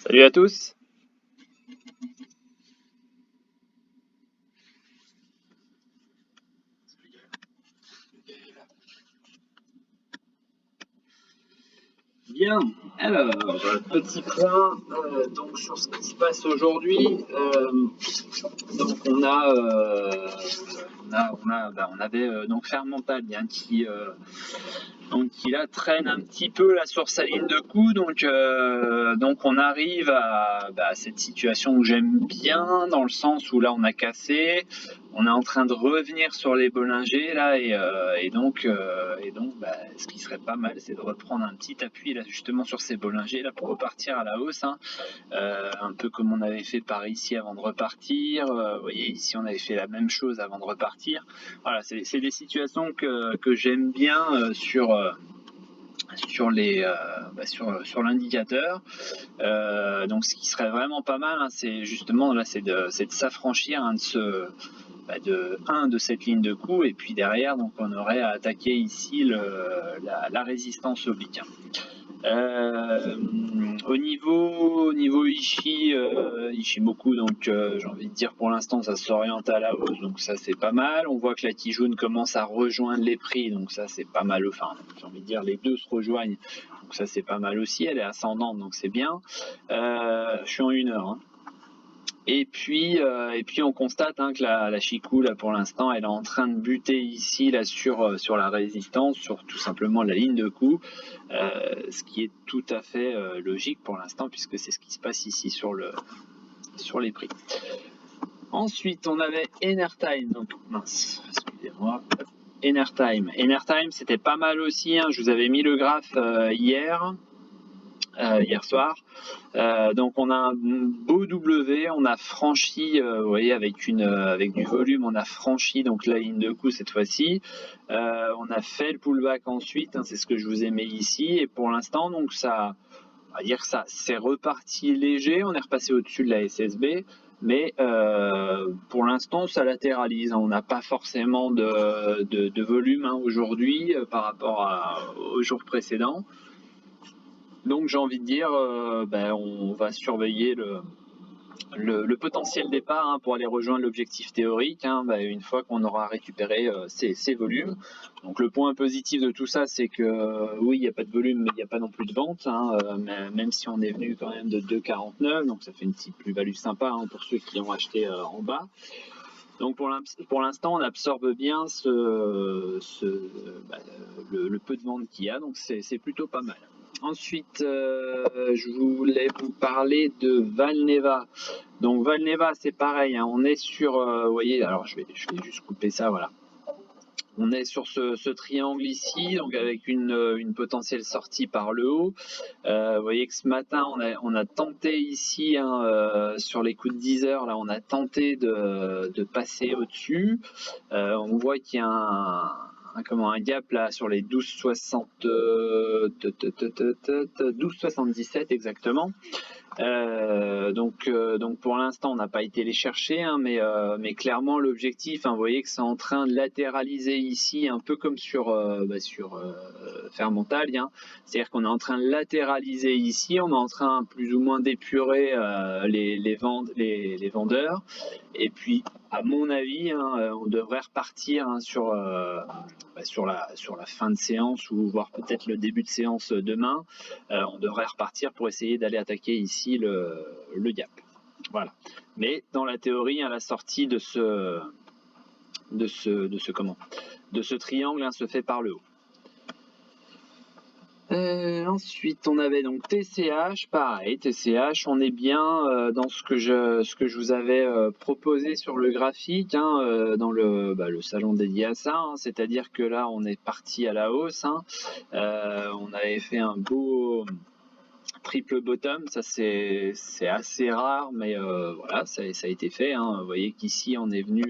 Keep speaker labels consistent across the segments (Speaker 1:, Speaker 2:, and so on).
Speaker 1: Salut à tous. Bien, alors, petit point donc sur ce qui se passe aujourd'hui. Donc on avait donc Fermental hein, qui là traîne un petit peu là sur sa ligne de coup. Donc on arrive à cette situation que j'aime bien dans le sens où là on a cassé. On est en train de revenir sur les Bollinger là et donc ce qui serait pas mal c'est de reprendre un petit appui là justement sur ces Bollinger là pour repartir à la hausse hein. Un peu comme on avait fait par ici avant de repartir. Vous voyez ici on avait fait la même chose avant de repartir. Voilà, c'est des situations que j'aime bien sur l'indicateur. Donc ce qui serait vraiment pas mal, hein, c'est justement là, c'est de s'affranchir hein, de cette ligne de coup, et puis derrière, donc on aurait à attaquer ici la résistance oblique. Au niveau Ishimoku, donc j'ai envie de dire pour l'instant ça s'oriente à la hausse, donc ça c'est pas mal. On voit que la Kijun commence à rejoindre les prix, donc ça c'est pas mal. Enfin, j'ai envie de dire les deux se rejoignent, donc ça c'est pas mal aussi. Elle est ascendante, donc c'est bien. Je suis en 1 heure. Hein. Et puis on constate hein, que la Chikou, là, pour l'instant, elle est en train de buter ici là, sur la résistance, sur tout simplement la ligne de coup, ce qui est tout à fait logique pour l'instant, puisque c'est ce qui se passe ici sur les prix. Ensuite, on avait Enertime, donc mince, excusez-moi. Enertime, c'était pas mal aussi, hein, je vous avais mis le graphe hier soir. Donc on a un beau W, on a franchi, vous voyez, avec du volume, on a franchi donc la ligne de coup cette fois-ci. On a fait le pullback ensuite, hein, c'est ce que je vous ai mis ici, et pour l'instant donc ça, on va dire que ça c'est reparti léger, on est repassé au-dessus de la SSB. Mais pour l'instant, ça latéralise. On n'a pas forcément de volume hein, aujourd'hui par rapport au jour précédent. Donc j'ai envie de dire, on va surveiller le potentiel départ hein, pour aller rejoindre l'objectif théorique hein, une fois qu'on aura récupéré ces volumes. Donc le point positif de tout ça, c'est que oui, il n'y a pas de volume, mais il n'y a pas non plus de vente, hein, même si on est venu quand même de 2,49, donc ça fait une petite plus-value sympa hein, pour ceux qui ont acheté en bas. Donc pour l'instant, on absorbe bien le peu de vente qu'il y a, donc c'est plutôt pas mal. Ensuite, je voulais vous parler de Valneva. Donc Valneva, c'est pareil, hein, on est sur, vous voyez, alors je vais juste couper ça, voilà. On est sur ce triangle ici, donc avec une potentielle sortie par le haut. Vous voyez que ce matin, on a tenté ici, hein, sur les coups de 10 heures, là, on a tenté de passer au-dessus. On voit qu'il y a un gap là sur les 12,77 exactement. Donc pour l'instant on n'a pas été les chercher hein, mais clairement l'objectif hein, vous voyez que c'est en train de latéraliser ici un peu comme sur Fermental hein. C'est-à-dire qu'on est en train de latéraliser ici, on est en train plus ou moins d'épurer les vendeurs, et puis à mon avis hein, on devrait repartir hein, sur la fin de séance ou voire peut-être le début de séance demain. On devrait repartir pour essayer d'aller attaquer ici le gap. Voilà. Mais dans la théorie, à la sortie de ce triangle hein, se fait par le haut. Ensuite, on avait donc TCH, pareil, TCH, on est bien dans ce que je vous avais proposé sur le graphique, hein, dans le salon dédié à ça, hein, c'est-à-dire que là, on est parti à la hausse, hein, on avait fait un beau triple bottom, ça c'est assez rare, mais voilà, ça a été fait, hein. Vous voyez qu'ici, on est venu,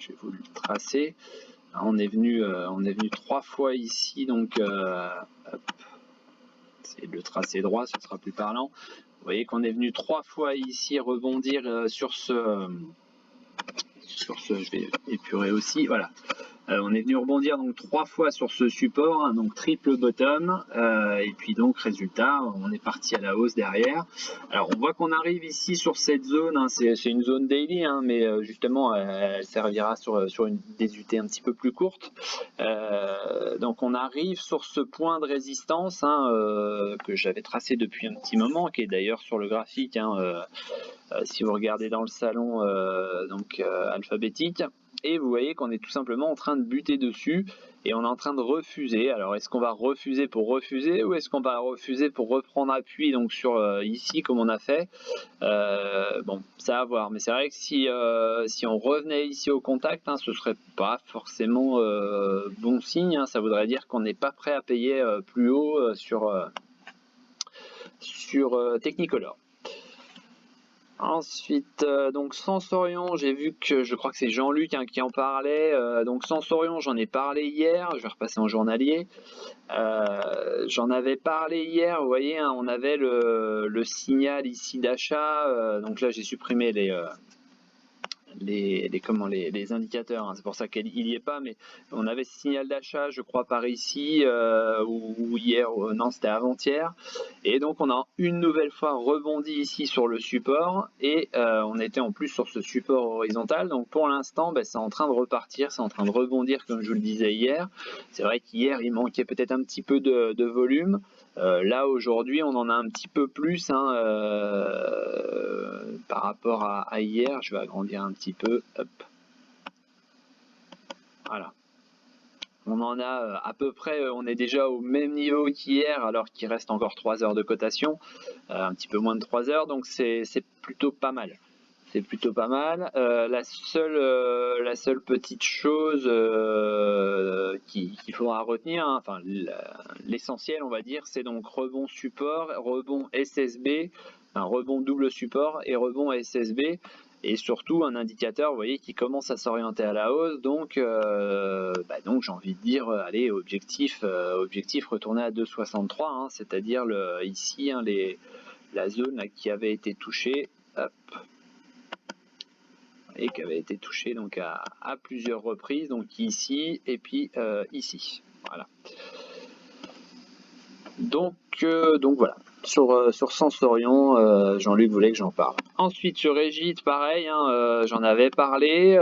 Speaker 1: je vais vous le tracer. On est venu 3 fois ici, donc c'est le tracé droit, ce sera plus parlant. Vous voyez qu'on est venu 3 fois ici rebondir sur ce, je vais épurer aussi, voilà. On est venu rebondir donc 3 fois sur ce support, hein, donc triple bottom, et puis donc résultat, on est parti à la hausse derrière. Alors on voit qu'on arrive ici sur cette zone, hein, c'est une zone daily, hein, mais justement elle servira sur des UT un petit peu plus courtes. Donc on arrive sur ce point de résistance, hein, que j'avais tracé depuis un petit moment, qui est d'ailleurs sur le graphique, hein, si vous regardez dans le salon alphabétique. Et vous voyez qu'on est tout simplement en train de buter dessus et on est en train de refuser. Alors est-ce qu'on va refuser pour refuser ou est-ce qu'on va refuser pour reprendre appui donc sur ici comme on a fait. Bon, ça à voir, mais c'est vrai que si on revenait ici au contact, hein, ce serait pas forcément bon signe, hein. Ça voudrait dire qu'on n'est pas prêt à payer plus haut sur Technicolor. Ensuite, donc Sensorion, j'ai vu que je crois que c'est Jean-Luc, hein, qui en parlait. Donc Sensorion, j'en ai parlé hier, je vais repasser en journalier. J'en avais parlé hier, vous voyez, hein, on avait le signal ici d'achat. Donc là, j'ai supprimé les indicateurs, hein, c'est pour ça qu'il n'y est pas, mais on avait ce signal d'achat, je crois, par ici, ou hier, non, c'était avant-hier, et donc on a une nouvelle fois rebondi ici sur le support, et on était en plus sur ce support horizontal, donc pour l'instant, c'est en train de repartir, c'est en train de rebondir, comme je vous le disais hier. C'est vrai qu'hier, il manquait peut-être un petit peu de volume. Là aujourd'hui on en a un petit peu plus, hein, par rapport à hier. Je vais agrandir un petit peu, hop. Voilà, on en a à peu près, on est déjà au même niveau qu'hier alors qu'il reste encore 3 heures de cotation, un petit peu moins de 3 heures, donc c'est plutôt pas mal. C'est plutôt pas mal. La seule petite chose qu'il faudra retenir, hein, enfin l'essentiel on va dire, c'est donc rebond support, rebond SSB, un rebond double support et rebond SSB, et surtout un indicateur, vous voyez, qui commence à s'orienter à la hausse. Donc j'ai envie de dire, allez, objectif retourner à 2,63, hein, c'est-à-dire ici, hein, la zone là, qui avait été touchée. Hop. Et qui avait été touché donc à plusieurs reprises, donc ici et puis ici. Voilà. Donc voilà. Sur Sensorion, Jean-Luc voulait que j'en parle. Ensuite sur Egit, pareil, hein, j'en avais parlé,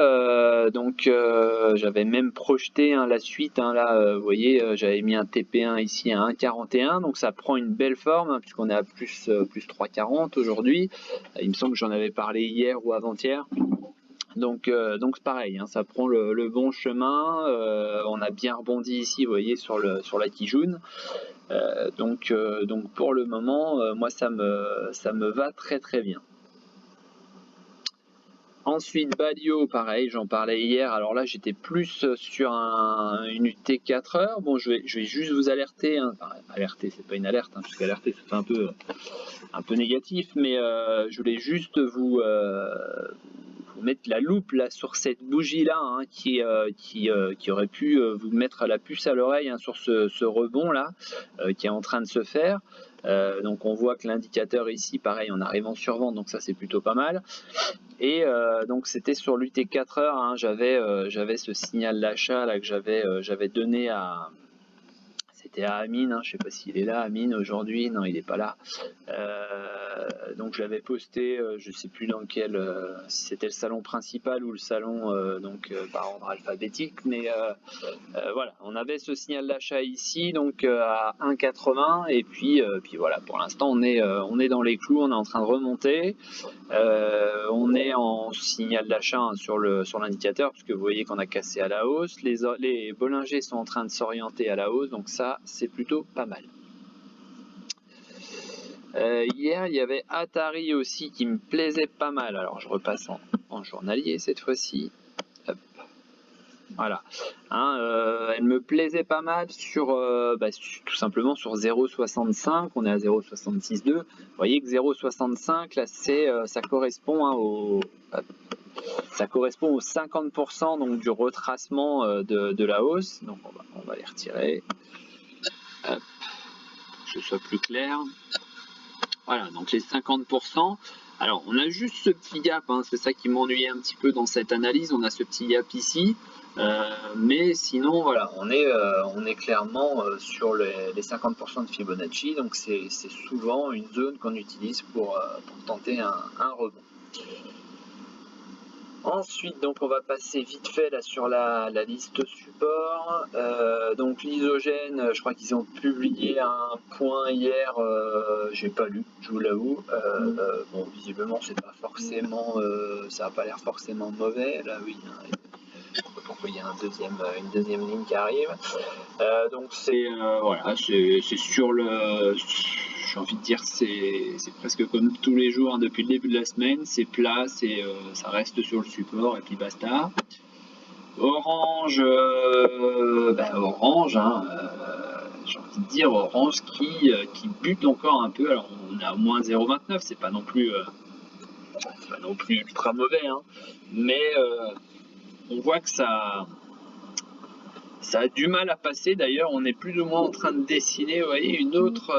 Speaker 1: j'avais même projeté, hein, la suite, hein, là, vous voyez, j'avais mis un TP1 ici à 1,41, donc ça prend une belle forme, hein, puisqu'on est à plus 3,40 aujourd'hui. Il me semble que j'en avais parlé hier ou avant-hier. Donc c'est pareil, hein, ça prend le bon chemin. On a bien rebondi ici, vous voyez, sur la Kijun. Donc pour le moment, moi ça me va très très bien. Ensuite Balio, pareil, j'en parlais hier. Alors là j'étais plus sur une UT 4 heures. Bon, je vais juste vous alerter, hein. Enfin, alerter, c'est pas une alerte, hein, parce qu'alerter ça fait un peu négatif, mais je voulais juste vous mettre la loupe là sur cette bougie là, hein, qui aurait pu vous mettre la puce à l'oreille, hein, sur ce rebond là qui est en train de se faire. Donc on voit que l'indicateur ici, pareil, on arrive en survente, donc ça c'est plutôt pas mal. Et donc c'était sur l'UT 4 heures, hein, j'avais ce signal d'achat là que j'avais donné à... C'était à Amine, hein, je ne sais pas s'il est là, Amine, aujourd'hui. Non, il n'est pas là. Donc je l'avais posté, je ne sais plus dans quel, si c'était le salon principal ou le salon par ordre alphabétique, mais voilà, on avait ce signal d'achat ici, donc à 1,80, et puis voilà, pour l'instant on est dans les clous, on est en train de remonter. On est en signal d'achat, hein, sur l'indicateur, puisque vous voyez qu'on a cassé à la hausse. Les Bollinger sont en train de s'orienter à la hausse, donc ça c'est plutôt pas mal. Hier il y avait Atari aussi qui me plaisait pas mal. Alors je repasse en journalier cette fois-ci. Hop. Voilà, hein, elle me plaisait pas mal tout simplement sur 0,65, on est à 0,662. Vous voyez que 0,65 là, ça correspond, hein, ça correspond aux 50% donc du retracement de la hausse. Donc on va les retirer, hop, pour que ce soit plus clair. Voilà, donc les 50%. Alors, on a juste ce petit gap, hein, c'est ça qui m'ennuyait un petit peu dans cette analyse. On a ce petit gap ici, mais sinon, voilà, on est clairement sur les 50% de Fibonacci, donc c'est souvent une zone qu'on utilise pour tenter un rebond. Ensuite, donc on va passer vite fait là sur la liste support. Donc l'isogène, je crois qu'ils ont publié un point hier, j'ai pas lu, je vous l'avoue. Bon, visiblement c'est pas forcément, ça a pas l'air forcément mauvais. Là oui, hein, pourquoi il y a une deuxième ligne qui arrive. Donc c'est voilà, c'est sur le, j'ai envie de dire c'est presque comme tous les jours hein, depuis le début de la semaine, c'est plat, ça reste sur le support et puis basta. Orange, Orange, hein, j'ai envie de dire Orange qui bute encore un peu. Alors on a au moins 0,29, c'est pas non plus ultra mauvais, hein, mais on voit que ça a du mal à passer. D'ailleurs, on est plus ou moins en train de dessiner, vous voyez, une autre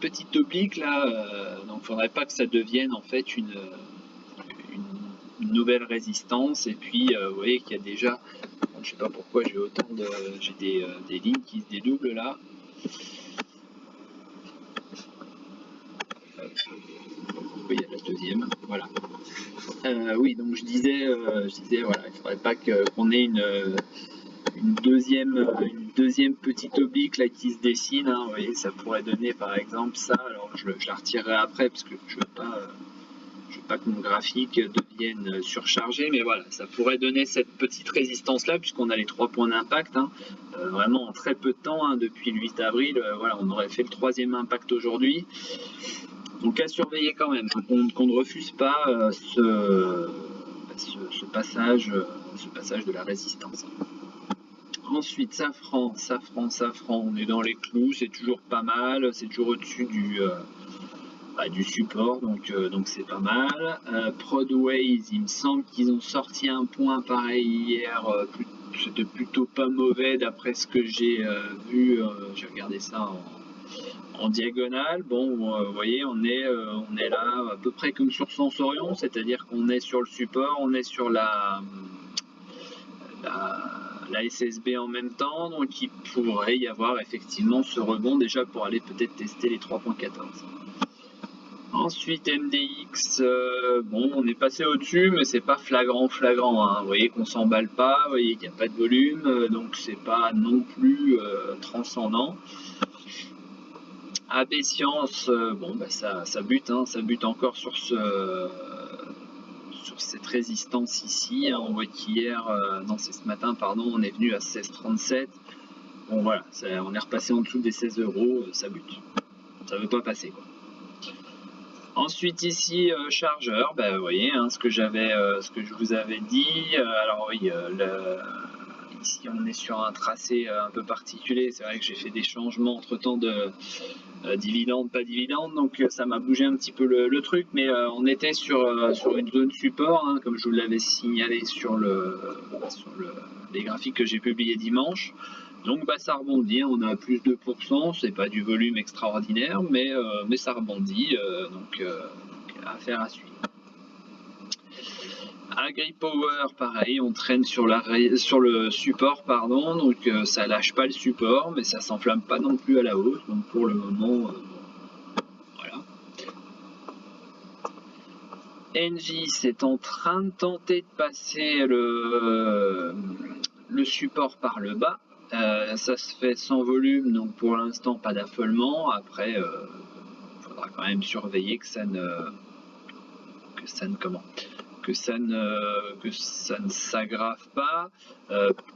Speaker 1: petite oblique là. Donc, il faudrait pas que ça devienne en fait une nouvelle résistance. Et puis, vous voyez qu'il y a déjà, je sais pas pourquoi j'ai des lignes qui se dédoublent là. Oui, il y a la deuxième, voilà. Oui, donc je disais, voilà, il faudrait pas qu'on ait une deuxième petite oblique là qui se dessine, hein, vous voyez, ça pourrait donner par exemple ça. Alors je la retirerai après parce que je veux pas que mon graphique devienne surchargé, mais voilà, ça pourrait donner cette petite résistance là puisqu'on a les 3 points d'impact, hein, vraiment en très peu de temps, hein, depuis le 8 avril, voilà, on aurait fait le 3e impact aujourd'hui. Donc à surveiller quand même, qu'on ne refuse pas ce passage de la résistance. Ensuite, safran, on est dans les clous, c'est toujours pas mal, c'est toujours au-dessus du support, donc c'est pas mal. Prodways, il me semble qu'ils ont sorti un point pareil hier, c'était plutôt pas mauvais d'après ce que j'ai vu, j'ai regardé ça en diagonale. Bon, vous voyez, on est là à peu près comme sur Sensorion, c'est-à-dire qu'on est sur le support, on est sur la SSB en même temps, donc il pourrait y avoir effectivement ce rebond déjà pour aller peut-être tester les 3.14. Ensuite MDX, bon, on est passé au-dessus, mais c'est pas flagrant, hein. Vous voyez qu'on s'emballe pas, vous voyez qu'il n'y a pas de volume, donc c'est pas non plus transcendant. AB Science, bon, bah ça bute, hein, ça bute encore sur cette résistance ici, hein. On voit qu'hier, non c'est ce matin, pardon, on est venu à 16,37. Bon voilà, on est repassé en dessous des 16 euros, ça bute. Ça veut pas passer quoi. Ensuite ici, chargeur, bah, vous voyez hein, ce que je vous avais dit. Alors oui, ici on est sur un tracé un peu particulier. C'est vrai que j'ai fait des changements entre temps de dividende, pas dividende, donc ça m'a bougé un petit peu le truc, mais on était sur une zone support, hein, comme je vous l'avais signalé sur les graphiques que j'ai publiés dimanche. Donc bah, ça rebondit, on a plus de %, c'est pas du volume extraordinaire, mais ça rebondit, donc affaire à suivre. AgriPower, pareil, on traîne sur le support, pardon, donc ça lâche pas le support, mais ça s'enflamme pas non plus à la hausse, donc pour le moment, voilà. Engie, c'est en train de tenter de passer le support par le bas. Ça se fait sans volume, donc pour l'instant pas d'affolement. Après, il faudra quand même surveiller que ça ne s'aggrave pas.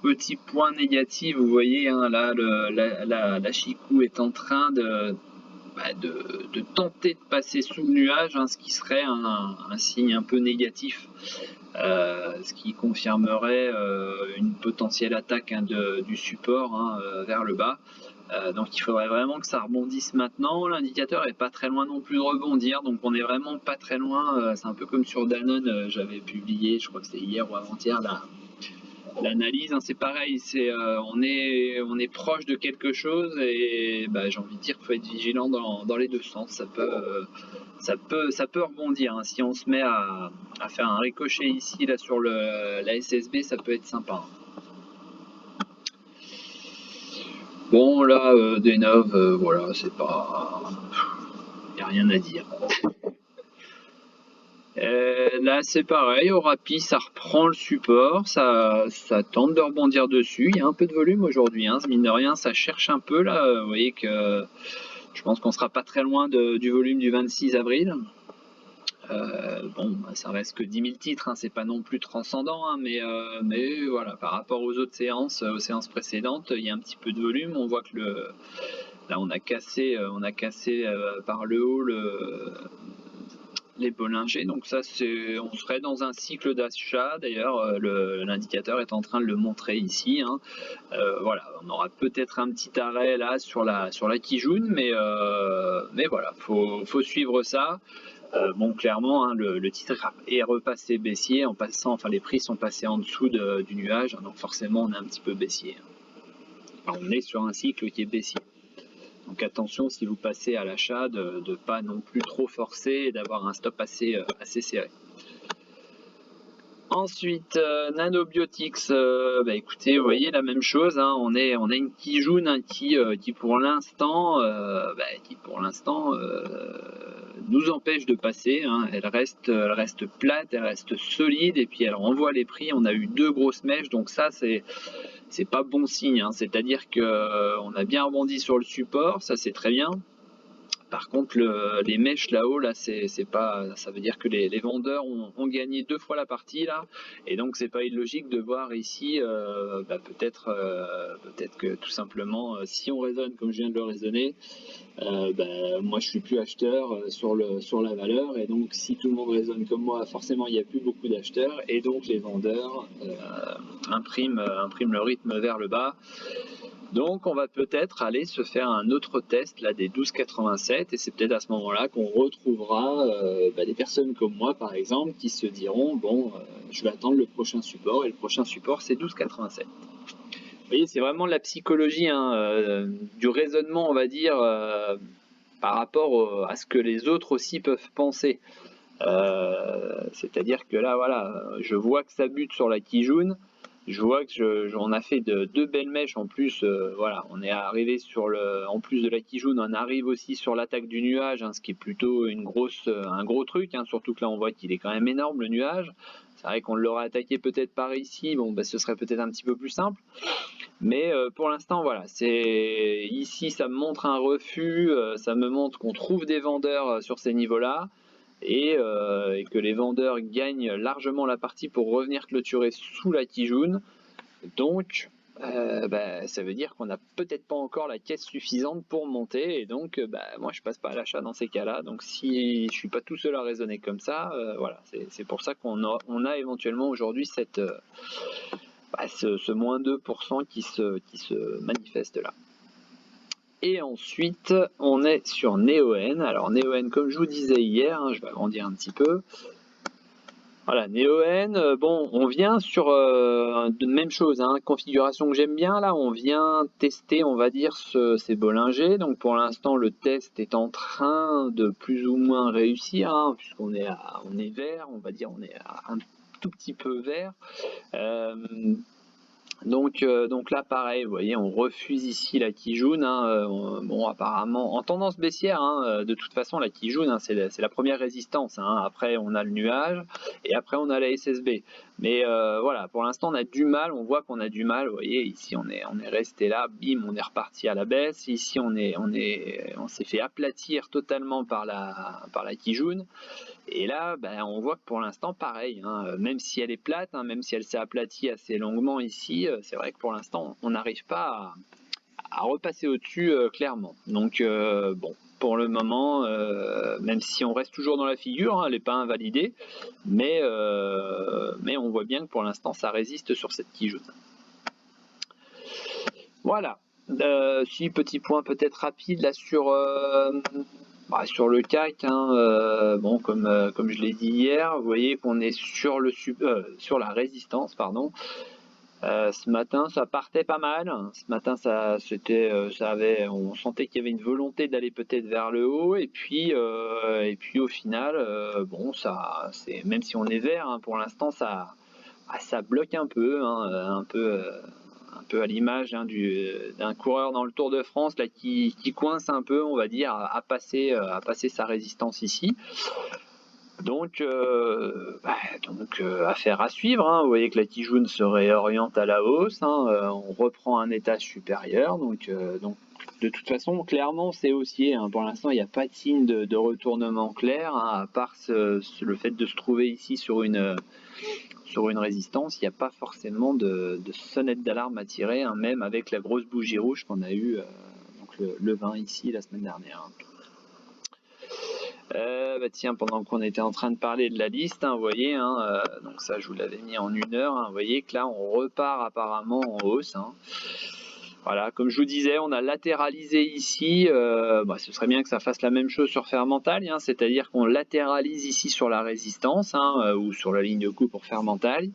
Speaker 1: Petit point négatif, vous voyez, hein, là, la Chikou est en train de tenter de passer sous le nuage, hein, ce qui serait un signe un peu négatif, ce qui confirmerait une potentielle attaque, hein, du support, hein, vers le bas. Donc il faudrait vraiment que ça rebondisse maintenant. L'indicateur est pas très loin non plus de rebondir, donc on est vraiment pas très loin. C'est un peu comme sur Danone, j'avais publié, je crois que c'est hier ou avant-hier, L'analyse, hein, c'est pareil, on est proche de quelque chose et bah, j'ai envie de dire qu'il faut être vigilant dans les deux sens. Ça peut rebondir, hein. Si on se met à faire un ricochet ici là sur la SSB, ça peut être sympa. Bon là, Denov, voilà, c'est pas, y a rien à dire. Là c'est pareil, au rapide ça reprend le support, ça tente de rebondir dessus, il y a un peu de volume aujourd'hui, hein. Mine de rien ça cherche un peu là, vous voyez que je pense qu'on sera pas très loin du volume du 26 avril. Bon, bah, ça reste que 10 000 titres, hein, c'est pas non plus transcendant, hein, mais voilà, par rapport aux autres séances, aux séances précédentes, il y a un petit peu de volume, on voit que là on a cassé par le haut les Bollinger, donc ça on serait dans un cycle d'achat, d'ailleurs l'indicateur est en train de le montrer ici, hein. Voilà, on aura peut-être un petit arrêt là sur la Kijun, mais voilà, faut suivre ça. Bon, clairement, hein, le titre est repassé baissier en passant, enfin les prix sont passés en dessous du nuage, hein, donc forcément on est un petit peu baissier. Enfin, on est sur un cycle qui est baissier. Donc attention si vous passez à l'achat de ne pas non plus trop forcer et d'avoir un stop assez serré. Ensuite, Nanobiotics, bah écoutez, vous voyez la même chose, hein, on a une Kijun, hein, qui pour l'instant, nous empêche de passer, hein. Elle reste plate, elle reste solide et puis elle renvoie les prix. On a eu deux grosses mèches, donc ça c'est pas bon signe, hein. C'est-à-dire que on a bien rebondi sur le support, ça c'est très bien. Par contre, les mèches là-haut, là, c'est pas, ça veut dire que les vendeurs ont gagné deux fois la partie là, et donc c'est pas illogique de voir ici, bah, peut-être que tout simplement, si on raisonne comme je viens de le raisonner, bah, moi je suis plus acheteur sur la valeur, et donc si tout le monde raisonne comme moi, forcément il n'y a plus beaucoup d'acheteurs, et donc les vendeurs impriment le rythme vers le bas. Donc on va peut-être aller se faire un autre test là des 12,87 et c'est peut-être à ce moment-là qu'on retrouvera bah, des personnes comme moi par exemple qui se diront bon je vais attendre le prochain support et le prochain support c'est 12,87. Vous voyez c'est vraiment la psychologie, hein, du raisonnement on va dire par rapport à ce que les autres aussi peuvent penser. C'est-à-dire que là voilà je vois que ça bute sur la Kijun. Je vois que j'en a fait deux belles mèches en plus. Voilà, on est arrivé en plus de la Kijun, on arrive aussi sur l'attaque du nuage, hein, ce qui est plutôt un gros truc, hein, surtout que là on voit qu'il est quand même énorme le nuage. C'est vrai qu'on l'aurait attaqué peut-être par ici, bon bah, ce serait peut-être un petit peu plus simple. Mais pour l'instant voilà, c'est ici ça me montre un refus, ça me montre qu'on trouve des vendeurs sur ces niveaux-là. Et que les vendeurs gagnent largement la partie pour revenir clôturer sous la Kijun. Donc, bah, ça veut dire qu'on n'a peut-être pas encore la caisse suffisante pour monter. Et donc, bah, moi, je passe pas à l'achat dans ces cas-là. Donc, si je suis pas tout seul à raisonner comme ça, voilà, c'est pour ça qu'on a éventuellement aujourd'hui ce moins 2% qui se manifeste là. Et ensuite, on est sur Neoen. Alors Neoen, comme je vous disais hier, hein, je vais agrandir un petit peu. Voilà, Neoen, bon, on vient sur de même chose, hein, configuration que j'aime bien. Là, on vient tester, on va dire, ces Bollinger. Donc pour l'instant, le test est en train de plus ou moins réussir, hein, puisqu'on est vert, on va dire, on est un tout petit peu vert. Donc là, pareil, vous voyez, on refuse ici la Kijun, hein, bon, apparemment, en tendance baissière, hein, de toute façon, la Kijun, hein, c'est la première résistance, hein. Après, on a le nuage, et après, on a la SSB. Mais voilà, pour l'instant, on a du mal, on voit qu'on a du mal. Vous voyez, ici, on est resté là, bim, on est reparti à la baisse. Ici, on s'est fait aplatir totalement par la Kijun. Et là, ben, on voit que pour l'instant, pareil, hein, même si elle est plate, hein, même si elle s'est aplatie assez longuement ici, c'est vrai que pour l'instant, on n'arrive pas à repasser au-dessus clairement. Donc, bon, pour le moment, même si on reste toujours dans la figure, hein, elle n'est pas invalidée, mais on voit bien que pour l'instant, ça résiste sur cette Kijun. Voilà. Si, petit point peut-être rapide là sur le CAC, hein, bon, comme je l'ai dit hier, vous voyez qu'on est sur la résistance, pardon. Ce matin, ça partait pas mal. Ce matin, on sentait qu'il y avait une volonté d'aller peut-être vers le haut. Et puis au final, bon, même si on est vert, hein, pour l'instant, ça bloque un peu, hein, un peu à l'image, hein, d'un coureur dans le Tour de France là qui coince un peu, on va dire, à passer sa résistance ici. Donc, affaire à suivre, hein. Vous voyez que la Tijoune se réoriente à la hausse, hein. On reprend un étage supérieur. Donc, de toute façon, clairement, c'est haussier, hein. Pour l'instant, il n'y a pas de signe de retournement clair, hein, à part le fait de se trouver ici sur une résistance. Il n'y a pas forcément de sonnette d'alarme à tirer, hein, même avec la grosse bougie rouge qu'on a eue le 20 ici la semaine dernière. Tiens, pendant qu'on était en train de parler de la liste, hein, vous voyez, hein, donc ça je vous l'avais mis en 1 heure, hein, vous voyez que là on repart apparemment en hausse, hein. Voilà, comme je vous disais, on a latéralisé ici, ce serait bien que ça fasse la même chose sur Fermentaille, hein, c'est-à-dire qu'on latéralise ici sur la résistance, hein, ou sur la ligne de coup pour Fermentaille.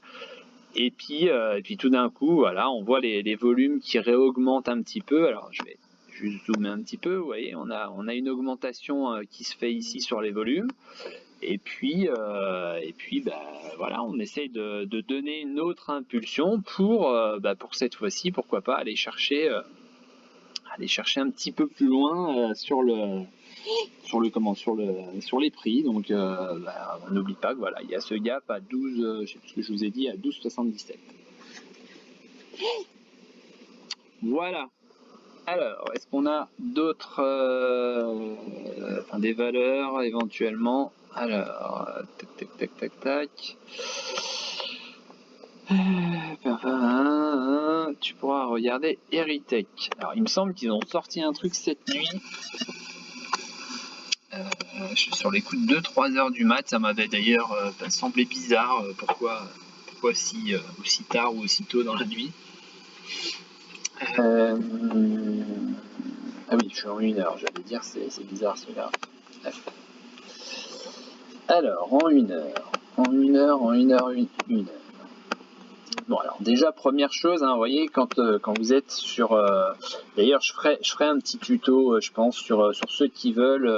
Speaker 1: Et puis tout d'un coup, voilà, on voit les volumes qui réaugmentent un petit peu. Alors je vais juste zoomer un petit peu, vous voyez, on a une augmentation qui se fait ici sur les volumes. Et puis voilà, on essaye de donner une autre impulsion pour cette fois-ci, pourquoi pas aller chercher un petit peu plus loin sur les prix. Donc on n'oublie pas que voilà, il y a ce gap à 12, je sais plus ce que je vous ai dit, à 12,77. Voilà. Alors, est-ce qu'on a d'autres, des valeurs éventuellement? Alors, tac. Tu pourras regarder Eritech. Alors, il me semble qu'ils ont sorti un truc cette nuit. Je suis sur les coups de 2-3 heures du mat. Ça m'avait d'ailleurs semblé bizarre. Pourquoi aussi tard ou aussi tôt dans la nuit? Ah oui, je suis en 1 heure, j'allais dire, c'est bizarre celui-là. Alors, en 1 heure. Bon, alors déjà, première chose, hein, vous voyez, quand vous êtes sur... D'ailleurs, je ferai un petit tuto, je pense, sur ceux qui veulent...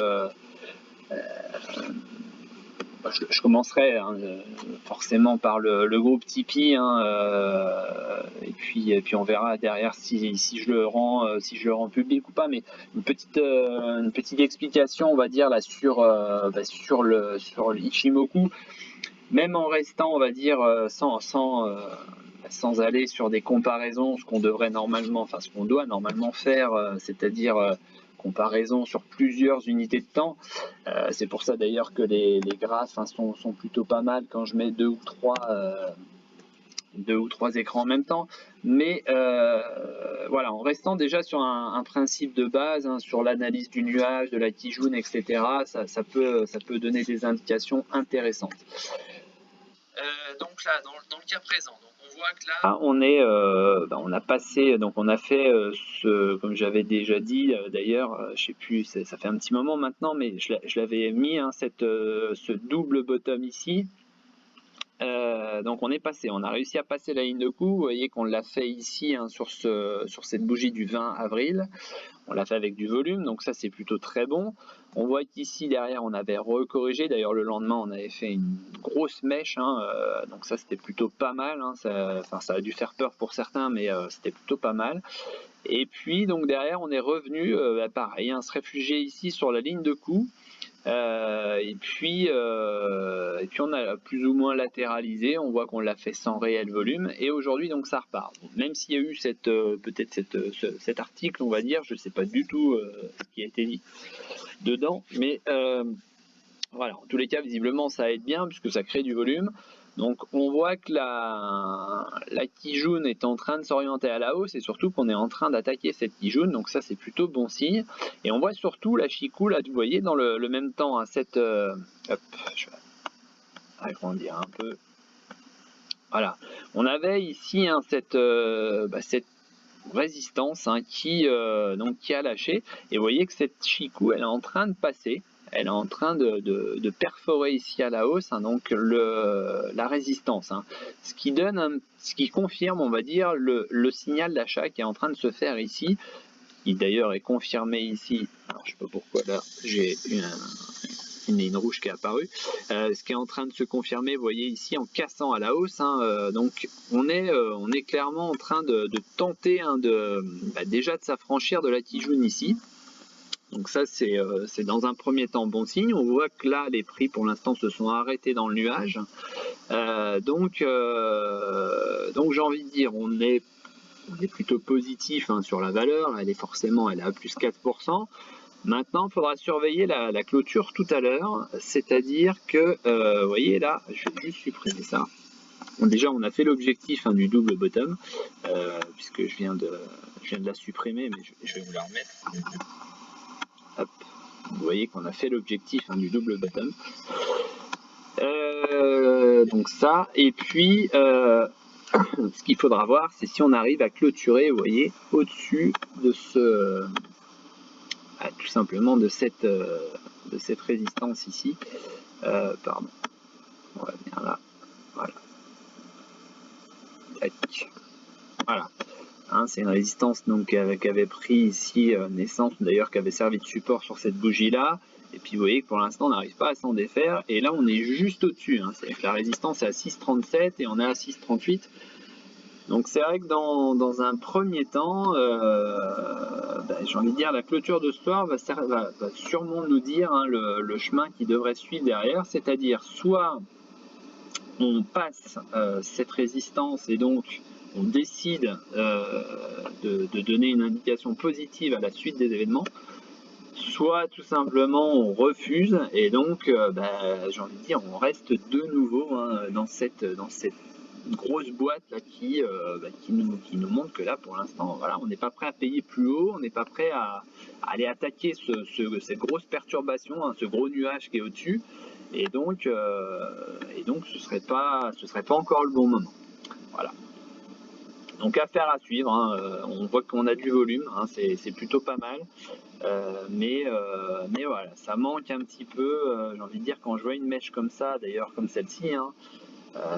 Speaker 1: je commencerai, hein, forcément par le groupe Tipeee, hein, et puis on verra derrière si je le rends public ou pas, mais une petite explication, on va dire, là sur l'Ichimoku, même en restant, on va dire, sans aller sur des comparaisons, ce qu'on doit normalement faire, c'est-à-dire comparaison sur plusieurs unités de temps. C'est pour ça d'ailleurs que les graphes, hein, sont plutôt pas mal quand je mets deux ou trois écrans en même temps. Mais voilà, en restant déjà sur un principe de base, hein, sur l'analyse du nuage, de la Tijoune, etc., ça peut donner des indications intéressantes. Donc là, dans le cas présent, donc on voit que là, on a passé, donc on a fait comme j'avais déjà dit, d'ailleurs, je sais plus, ça fait un petit moment maintenant, mais je l'avais mis, hein, ce double bottom ici. Donc on a réussi à passer la ligne de coup. Vous voyez qu'on l'a fait ici, hein, sur cette bougie du 20 avril. On l'a fait avec du volume, donc ça c'est plutôt très bon. On voit qu'ici derrière on avait recorrigé, d'ailleurs le lendemain on avait fait une grosse mèche, hein, donc ça c'était plutôt pas mal, hein. Ça a dû faire peur pour certains, mais c'était plutôt pas mal. Et puis donc derrière on est revenu, pareil, hein, se réfugier ici sur la ligne de coup. Et puis on a plus ou moins latéralisé, on voit qu'on l'a fait sans réel volume, et aujourd'hui donc ça repart. Même s'il y a eu cet article, on va dire, je ne sais pas du tout ce qui a été dit dedans, mais voilà, en tous les cas visiblement ça aide bien puisque ça crée du volume. Donc on voit que la Kijun est en train de s'orienter à la hausse, et surtout qu'on est en train d'attaquer cette Kijun, donc ça c'est plutôt bon signe. Et on voit surtout la Chikou, là, vous voyez, dans le même temps, hein, hop, je vais agrandir un peu. Voilà, on avait ici, hein, cette résistance, hein, qui a lâché, et vous voyez que cette Chikou elle est en train de passer. elle est en train de perforer ici à la hausse, hein, donc la résistance, hein. Ce qui confirme, on va dire, le signal d'achat qui est en train de se faire ici, qui d'ailleurs est confirmé ici. Alors je sais pas pourquoi là j'ai une ligne rouge qui est apparue, ce qui est en train de se confirmer, vous voyez ici, en cassant à la hausse, hein, donc on est clairement en train de tenter, hein, déjà de s'affranchir de la tige jaune ici. Donc ça c'est dans un premier temps bon signe. On voit que là les prix pour l'instant se sont arrêtés dans le nuage, donc j'ai envie de dire on est plutôt positif, hein, sur la valeur. Elle est à plus 4%. Maintenant, il faudra surveiller la clôture tout à l'heure, c'est-à-dire que, vous voyez là, je vais juste supprimer ça. Bon, déjà, on a fait l'objectif, hein, du double bottom, puisque je viens de la supprimer, mais je vais vous la remettre. Hop. Vous voyez qu'on a fait l'objectif, hein, du double bottom. Donc ça, et puis ce qu'il faudra voir, c'est si on arrive à clôturer, vous voyez, au-dessus de tout simplement de cette résistance ici. Pardon. On va venir là. Voilà. Tac. Voilà. Hein, c'est une résistance donc qui avait pris ici naissance, d'ailleurs qui avait servi de support sur cette bougie là. Et puis vous voyez que pour l'instant on n'arrive pas à s'en défaire. Et là on est juste au-dessus, hein. C'est-à-dire que la résistance est à 6,37 et on est à 6,38. Donc c'est vrai que dans un premier temps, j'ai envie de dire, la clôture de ce soir va sûrement nous dire, hein, le chemin qui devrait suivre derrière, c'est-à-dire soit on passe cette résistance et donc on décide de donner une indication positive à la suite des événements, soit tout simplement on refuse et donc j'ai envie de dire on reste de nouveau, hein, dans cette grosse boîte là qui nous montre que là pour l'instant voilà, on n'est pas prêt à payer plus haut, on n'est pas prêt à aller attaquer cette grosse perturbation, hein, ce gros nuage qui est au-dessus, et donc ce serait pas encore le bon moment. Voilà. Donc affaire à suivre, hein. On voit qu'on a du volume, hein, c'est plutôt pas mal, mais voilà, ça manque un petit peu, j'ai envie de dire, quand je vois une mèche comme ça, d'ailleurs comme celle-ci, hein,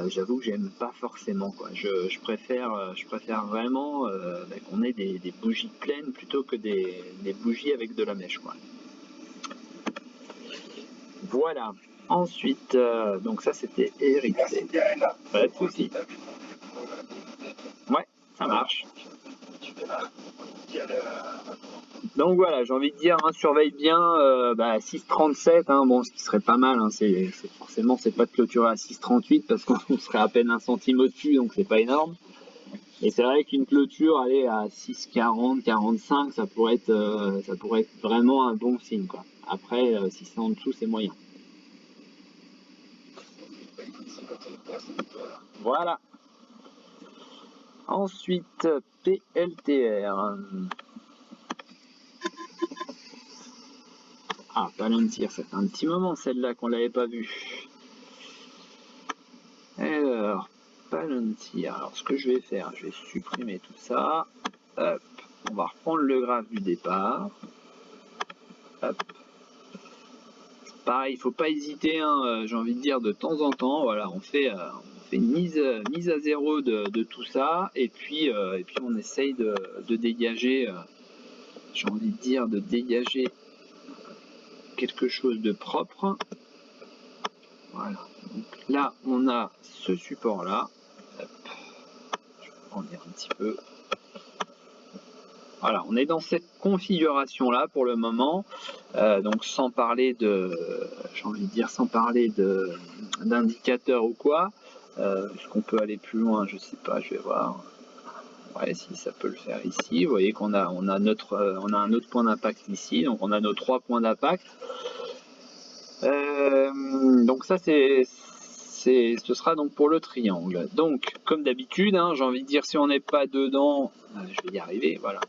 Speaker 1: j'avoue que j'aime pas forcément, quoi. Je préfère vraiment qu'on ait des bougies pleines plutôt que des bougies avec de la mèche, quoi. Voilà. Ensuite, donc ça c'était hérité. Pas de souci. Ouais, ça marche. Donc voilà, j'ai envie de dire, hein, surveille bien 6,37, hein, bon, ce qui serait pas mal, hein, forcément c'est pas de clôturer à 6,38 parce qu'on serait à peine un centime au-dessus, donc c'est pas énorme. Et c'est vrai qu'une clôture, aller à 6,40, 45, ça pourrait être vraiment un bon signe, quoi. Après, si c'est en dessous, c'est moyen. Voilà. Ensuite, PLTR. Ah, Palantir, ça fait un petit moment celle-là qu'on l'avait pas vue. Alors, Palantir. Alors, ce que je vais faire, je vais supprimer tout ça. Hop. On va reprendre le graphe du départ. Hop. Pareil, il ne faut pas hésiter, hein, j'ai envie de dire, de temps en temps. Voilà, on fait une mise à zéro de tout ça. Et puis on essaye de dégager, j'ai envie de dire, de dégager quelque chose de propre. Voilà. Donc là, on a ce support-là. Je vais en dire un petit peu. Voilà, on est dans cette configuration-là pour le moment. Donc sans parler j'ai envie de dire, sans parler d'indicateurs ou quoi. Est-ce qu'on peut aller plus loin? Je sais pas, je vais voir. Ouais, si ça peut le faire ici. Vous voyez qu'on a un autre point d'impact ici. Donc on a nos 3 points d'impact. Donc ça ce sera donc pour le triangle. Donc comme d'habitude, hein, j'ai envie de dire, si on n'est pas dedans, je vais y arriver, voilà.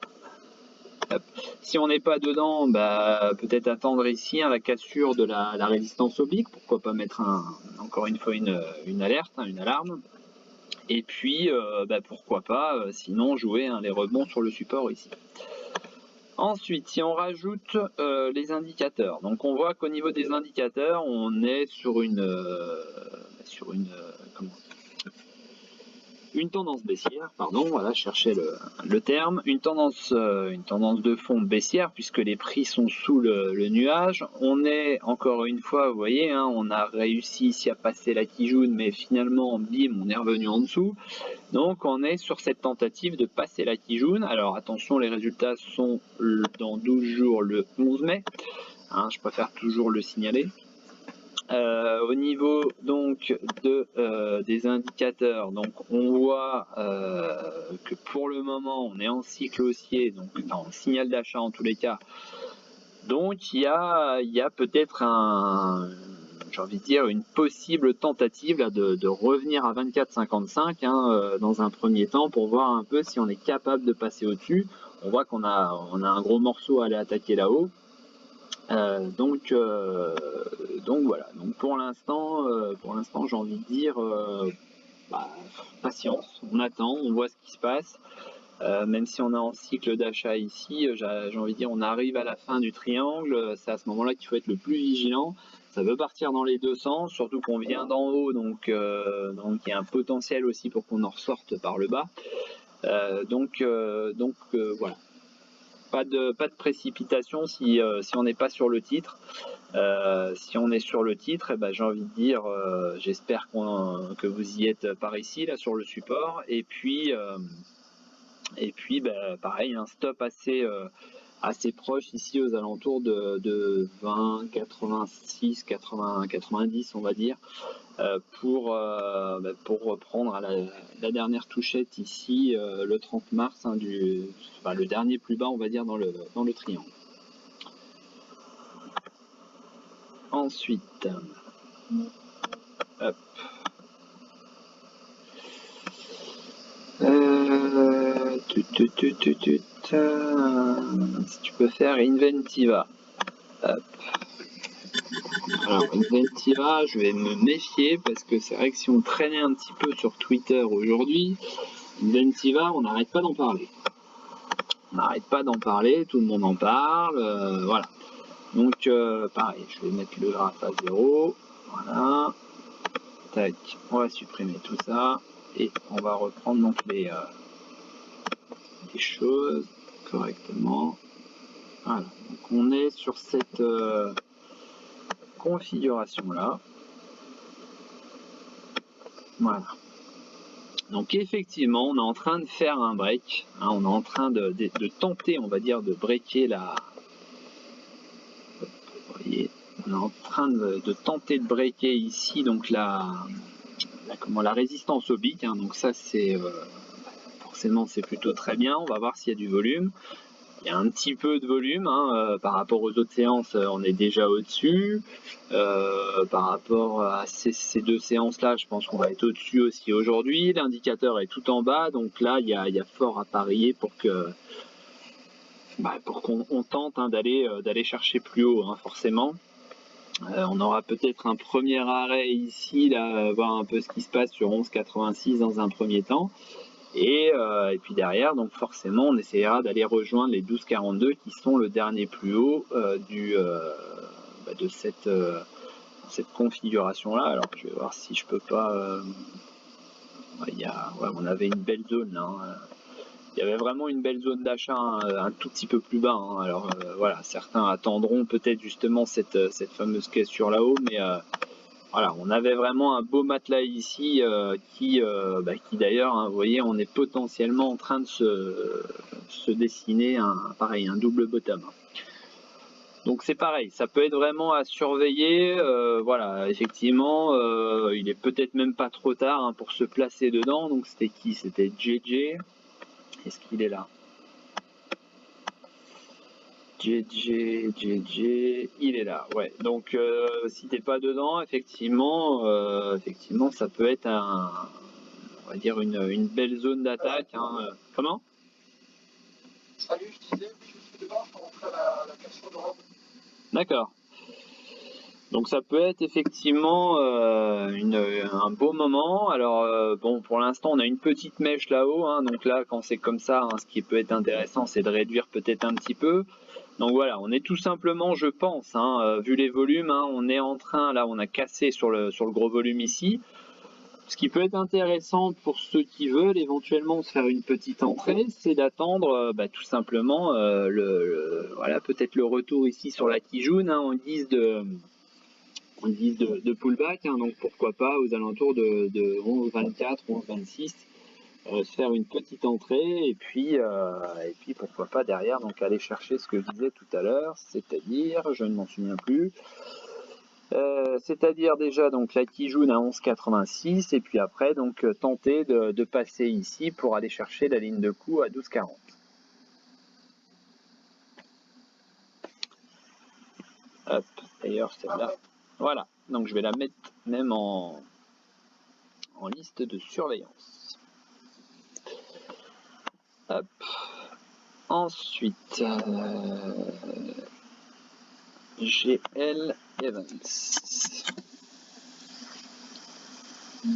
Speaker 1: Hop. Si on n'est pas dedans, peut-être attendre ici, hein, la cassure de la résistance oblique. Pourquoi pas mettre encore une fois une alerte, hein, une alarme. Et puis pourquoi pas sinon jouer, hein, les rebonds sur le support ici. Ensuite, si on rajoute les indicateurs, donc on voit qu'au niveau des indicateurs, on est sur comment, une tendance baissière, pardon, voilà, je cherchais le terme, une tendance de fond baissière puisque les prix sont sous le nuage. On est, encore une fois, vous voyez, hein, on a réussi ici à passer la Kijun, mais finalement, bim, on est revenu en dessous. Donc on est sur cette tentative de passer la Kijun. Alors attention, les résultats sont dans 12 jours le 11 mai. Hein, je préfère toujours le signaler. Au niveau donc des indicateurs, donc on voit que pour le moment on est en cycle haussier, donc en signal d'achat en tous les cas. Donc il y a peut-être j'ai envie de dire une possible tentative là, de revenir à 24,55 hein, dans un premier temps pour voir un peu si on est capable de passer au-dessus. On voit qu'on a un gros morceau à aller attaquer là-haut. Donc voilà. Donc pour l'instant, j'ai envie de dire patience. On attend, on voit ce qui se passe. Même si on est en cycle d'achat ici, j'ai envie de dire, on arrive à la fin du triangle. C'est à ce moment-là qu'il faut être le plus vigilant. Ça veut partir dans les deux sens, surtout qu'on vient d'en haut, donc il y a un potentiel aussi pour qu'on en ressorte par le bas. Voilà. Pas de précipitation si on n'est pas sur le titre. Si on est sur le titre, j'ai envie de dire, j'espère que vous y êtes par ici, là sur le support. Et puis pareil, un stop assez proche ici aux alentours de 20, 86, 80, 90 on va dire, pour reprendre à la dernière touchette ici le 30 mars, hein, le dernier plus bas on va dire dans le triangle. Ensuite, hop. Si tu peux faire Inventiva. Hop. Alors Inventiva, je vais me méfier parce que c'est vrai que si on traînait un petit peu sur Twitter aujourd'hui, Inventiva, on n'arrête pas d'en parler. On n'arrête pas d'en parler, tout le monde en parle, voilà. Donc pareil, je vais mettre le graphe à 0, voilà. Tac, on va supprimer tout ça et on va reprendre donc les choses correctement. Voilà, donc on est sur cette configuration là. Voilà. Donc effectivement, on est en train de faire un break. Hein, on est en train de tenter, on va dire, de breaker la. Vous voyez, on est en train de tenter de breaker ici donc la résistance au BIC. Hein, donc ça c'est forcément c'est plutôt très bien. On va voir s'il y a du volume. Il y a un petit peu de volume hein, par rapport aux autres séances, on est déjà au-dessus. Par rapport à ces deux séances-là, je pense qu'on va être au-dessus aussi aujourd'hui. L'indicateur est tout en bas, donc là, il y a fort à parier pour qu'on tente hein, d'aller chercher plus haut, hein, forcément. On aura peut-être un premier arrêt ici, là, voir un peu ce qui se passe sur 11,86 dans un premier temps. Et puis derrière, donc forcément, on essaiera d'aller rejoindre les 12,42 qui sont le dernier plus haut de cette configuration-là. Alors, je vais voir si je peux pas. On avait une belle zone là. Hein. Il y avait vraiment une belle zone d'achat un tout petit peu plus bas. Hein. Alors voilà, certains attendront peut-être justement cette fameuse caissure là-haut, mais voilà, on avait vraiment un beau matelas ici qui d'ailleurs, hein, vous voyez, on est potentiellement en train de se dessiner un double bottom. Donc c'est pareil, ça peut être vraiment à surveiller. Voilà, effectivement, il est peut-être même pas trop tard hein, pour se placer dedans. Donc c'était qui? C'était JJ. Est-ce qu'il est là? JJ, il est là, ouais. Donc si t'es pas dedans, effectivement, ça peut être on va dire une belle zone d'attaque. Hein. Comment?
Speaker 2: Salut, je disais, je suis dedans, je peux rentrer à la question d'Europe.
Speaker 1: D'accord. Donc ça peut être effectivement un beau moment. Alors bon, pour l'instant on a une petite mèche là-haut, hein, donc là quand c'est comme ça, hein, ce qui peut être intéressant c'est de réduire peut-être un petit peu. Donc voilà, on est tout simplement, je pense, hein, vu les volumes, hein, on est en train, là on a cassé sur le gros volume ici. Ce qui peut être intéressant pour ceux qui veulent éventuellement se faire une petite entrée, c'est d'attendre tout simplement voilà, peut-être le retour ici sur la Kijun, hein, en guise de pullback, hein, donc pourquoi pas aux alentours de 11,24, 11,26, se faire une petite entrée et puis pourquoi pas derrière donc aller chercher ce que je disais tout à l'heure, c'est-à-dire, je ne m'en souviens plus, c'est-à-dire déjà donc la Kijun à 11,86 et puis après donc tenter de passer ici pour aller chercher la ligne de coup à 12,40. Hop, d'ailleurs celle-là, voilà, donc je vais la mettre même en liste de surveillance. Hop. Ensuite, GL Evans.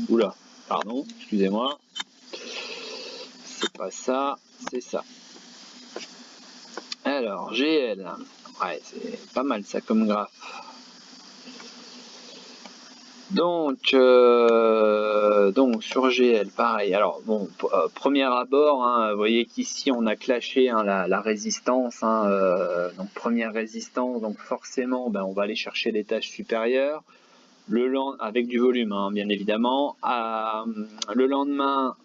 Speaker 1: Oula, pardon, excusez-moi. C'est pas ça, c'est ça. Alors, GL. Ouais, c'est pas mal ça comme graphe. Donc sur GL, pareil. Alors bon, premier abord, hein, vous voyez qu'ici on a clashé, hein, la résistance. Hein, donc première résistance, donc forcément, on va aller chercher l'étage supérieur. Avec du volume, hein, bien évidemment. Le lendemain,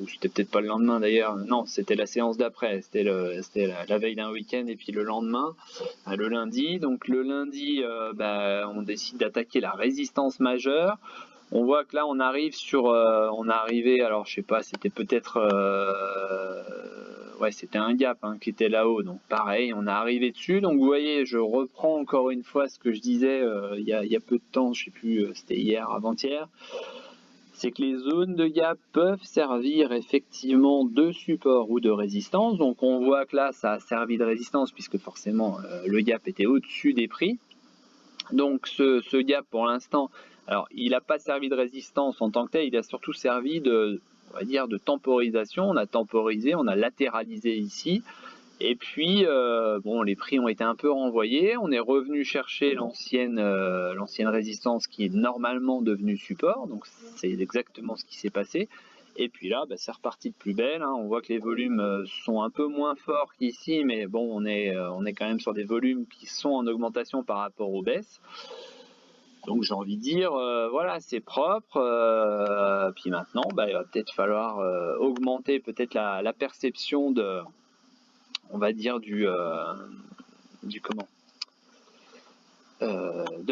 Speaker 1: ou c'était peut-être pas le lendemain d'ailleurs, non, c'était la séance d'après, c'était la veille d'un week-end et puis le lendemain, le lundi. Donc le lundi, on décide d'attaquer la résistance majeure. On voit que là on arrive on est arrivé, alors je sais pas, c'était peut-être ouais, c'était un gap, hein, qui était là-haut, donc pareil, on est arrivé dessus. Donc vous voyez, je reprends encore une fois ce que je disais il y a peu de temps, je sais plus, c'était hier, avant-hier, c'est que les zones de gap peuvent servir effectivement de support ou de résistance. Donc on voit que là ça a servi de résistance puisque forcément le gap était au-dessus des prix. Donc ce gap pour l'instant, alors il n'a pas servi de résistance en tant que tel, il a surtout servi on va dire, de temporisation. On a temporisé, on a latéralisé ici. Et puis, bon, les prix ont été un peu renvoyés. On est revenu chercher l'ancienne résistance qui est normalement devenue support. Donc, c'est exactement ce qui s'est passé. Et puis là, c'est reparti de plus belle, hein. On voit que les volumes sont un peu moins forts qu'ici, mais bon, on est quand même sur des volumes qui sont en augmentation par rapport aux baisses. Donc j'ai envie de dire, voilà, c'est propre. Puis maintenant, il va peut-être falloir augmenter peut-être la perception on va dire de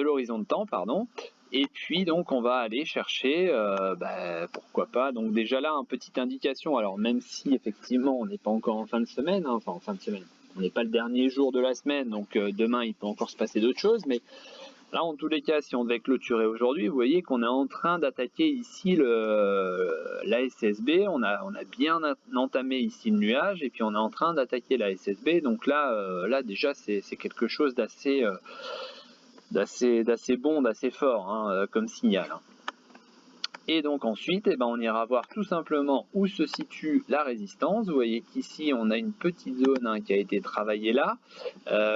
Speaker 1: l'horizon de temps, pardon. Et puis donc on va aller chercher, pourquoi pas. Donc déjà là, une petite indication. Alors même si effectivement on n'est pas encore en fin de semaine, hein, enfin en fin de semaine, on n'est pas le dernier jour de la semaine, donc demain il peut encore se passer d'autres choses, mais là, en tous les cas, si on devait clôturer aujourd'hui, vous voyez qu'on est en train d'attaquer ici la SSB. On a bien entamé ici le nuage et puis on est en train d'attaquer la SSB. Donc là déjà, c'est quelque chose d'assez bon, d'assez fort, hein, comme signal. Et donc ensuite, on ira voir tout simplement où se situe la résistance. Vous voyez qu'ici, on a une petite zone, hein, qui a été travaillée là.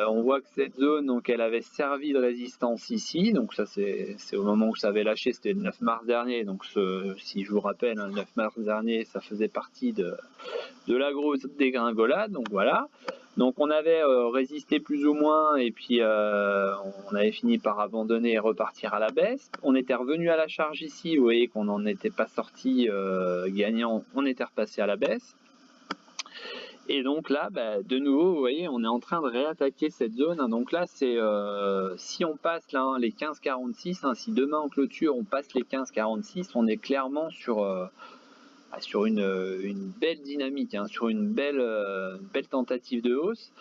Speaker 1: On voit que cette zone, donc, elle avait servi de résistance ici. Donc ça, c'est au moment où ça avait lâché, c'était le 9 mars dernier. Donc si je vous rappelle, hein, le 9 mars dernier, ça faisait partie de la grosse dégringolade. Donc voilà. Donc on avait résisté plus ou moins et puis on avait fini par abandonner et repartir à la baisse. On était revenu à la charge ici, vous voyez qu'on n'en était pas sorti gagnant, on était repassé à la baisse. Et donc là, de nouveau, vous voyez, on est en train de réattaquer cette zone, hein. Donc là, c'est si on passe là, hein, les 15,46, hein, si demain en clôture on passe les 15,46, on est clairement sur une belle dynamique, hein, sur une belle tentative de hausse,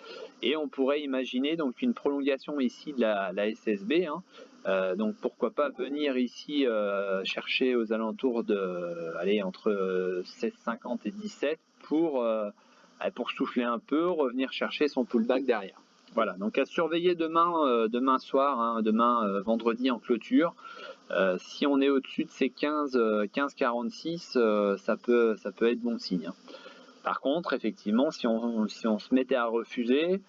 Speaker 1: et on pourrait imaginer donc une prolongation ici de la SSB, hein. Donc pourquoi pas venir ici chercher aux alentours entre 16,50 et 17 pour souffler un peu, revenir chercher son pullback derrière. Voilà, donc à surveiller demain, demain soir, hein, demain vendredi en clôture. Si on est au-dessus de ces 15,46, ça peut être bon signe, hein. Par contre, effectivement, si on se mettait à refuser,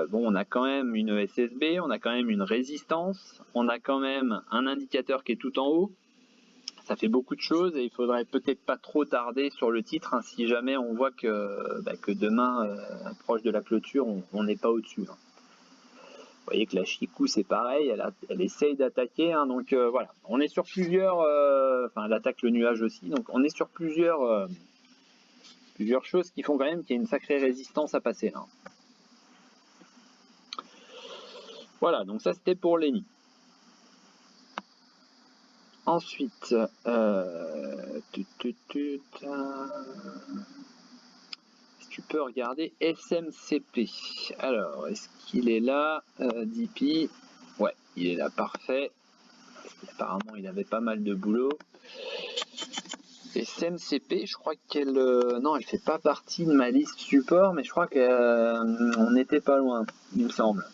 Speaker 1: bon, on a quand même une SSB, on a quand même une résistance, on a quand même un indicateur qui est tout en haut. Ça fait beaucoup de choses et il faudrait peut-être pas trop tarder sur le titre, hein, si jamais on voit que demain, proche de la clôture, on n'est pas au-dessus, hein. Vous voyez que la Chikou c'est pareil, elle essaye d'attaquer, hein, donc voilà, on est sur plusieurs, enfin elle attaque le nuage aussi, donc on est sur plusieurs choses qui font quand même qu'il y a une sacrée résistance à passer là. Voilà, donc ça c'était pour Lenny. Ensuite, si tu peux regarder SMCP. Alors, est-ce qu'il est là, DP? Ouais, il est là, parfait. Apparemment, il avait pas mal de boulot. SMCP, je crois qu'elle... non, elle fait pas partie de ma liste support, mais je crois qu'on n'était pas loin, il me semble.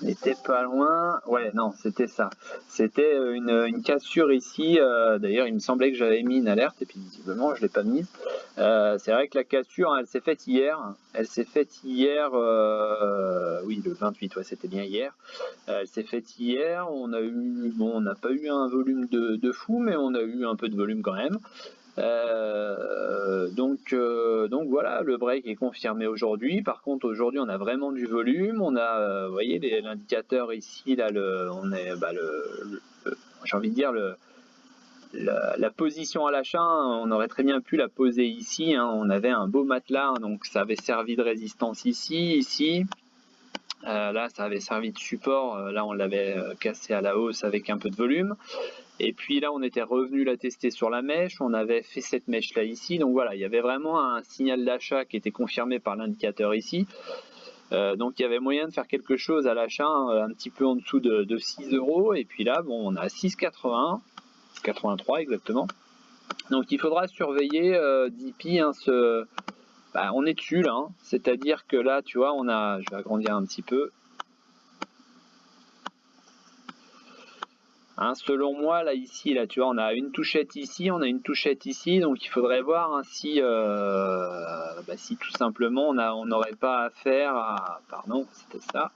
Speaker 1: On n'était pas loin. Ouais, non, c'était ça. C'était une cassure ici. D'ailleurs, il me semblait que j'avais mis une alerte, et puis visiblement, je ne l'ai pas mise. C'est vrai que la cassure, elle s'est faite hier. Elle s'est faite hier... oui, le 28, ouais, c'était bien hier. Elle s'est faite hier. On a eu... Bon, on n'a pas eu un volume de fou, mais on a eu un peu de volume quand même. Donc voilà, le break est confirmé aujourd'hui. Par contre, aujourd'hui, on a vraiment du volume. On a, vous voyez, l'indicateur ici, là, j'ai envie de dire la position à l'achat. Hein, on aurait très bien pu la poser ici, hein. On avait un beau matelas, hein, donc ça avait servi de résistance ici. Là, ça avait servi de support. Là, on l'avait cassé à la hausse avec un peu de volume. Et puis là, on était revenu la tester sur la mèche. On avait fait cette mèche là ici. Donc voilà, il y avait vraiment un signal d'achat qui était confirmé par l'indicateur ici. Donc il y avait moyen de faire quelque chose à l'achat, hein, un petit peu en dessous de 6 euros. Et puis là, bon, on a 6,80, 83 exactement. Donc il faudra surveiller DP, hein, on est dessus là, hein. C'est-à-dire que là, tu vois, je vais agrandir un petit peu. Hein, selon moi, là, ici, là, tu vois, on a une touchette ici, on a une touchette ici, donc il faudrait voir, hein, si tout simplement on n'aurait pas à faire pardon, c'était ça,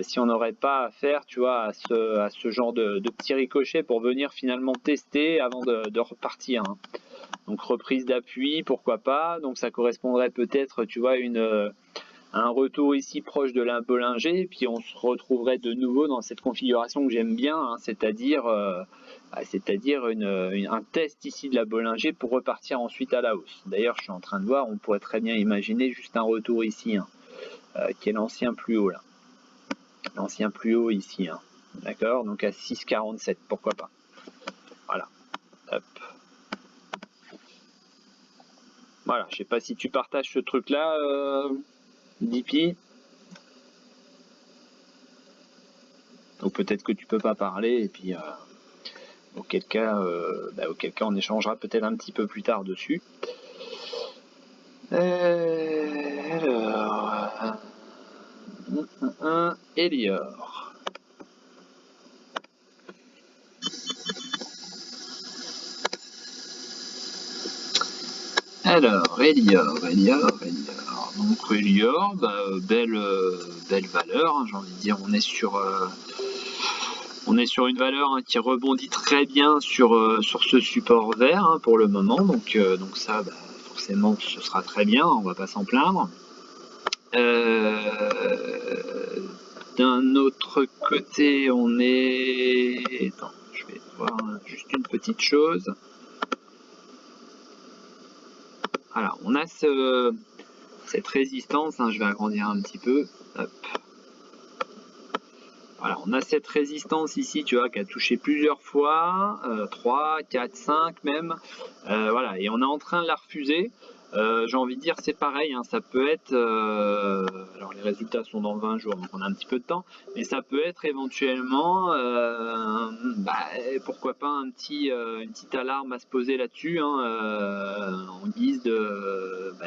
Speaker 1: si on n'aurait pas à faire, tu vois, à ce genre de petit ricochet pour venir finalement tester avant de repartir, hein. Donc reprise d'appui, pourquoi pas, donc ça correspondrait peut-être, tu vois, un retour ici proche de la Bollinger, et puis on se retrouverait de nouveau dans cette configuration que j'aime bien, hein, c'est-à-dire un test ici de la Bollinger pour repartir ensuite à la hausse. D'ailleurs, je suis en train de voir, on pourrait très bien imaginer juste un retour ici, hein, qui est l'ancien plus haut là. L'ancien plus haut ici, hein. D'accord, donc à 6,47, pourquoi pas. Voilà. Hop. Voilà, je sais pas si tu partages ce truc là, DP. Donc peut-être que tu peux pas parler, et puis auquel cas on échangera peut-être un petit peu plus tard dessus. Alors, Elior. Alors, Elior. Donc Elior, belle valeur, hein, j'ai envie de dire. On est sur une valeur, hein, qui rebondit très bien sur ce support vert, hein, pour le moment. Donc ça, forcément, ce sera très bien. On va pas s'en plaindre. D'un autre côté, on est... Attends, je vais voir juste une petite chose. Voilà, on a cette résistance, hein, je vais agrandir un petit peu. Hop. Voilà, on a cette résistance ici, tu vois, qui a touché plusieurs fois, 3, 4, 5 même. Voilà, et on est en train de la refuser. J'ai envie de dire c'est pareil, hein, ça peut être, alors les résultats sont dans 20 jours, donc on a un petit peu de temps, mais ça peut être éventuellement, pourquoi pas une petite alarme à se poser là-dessus, hein, en guise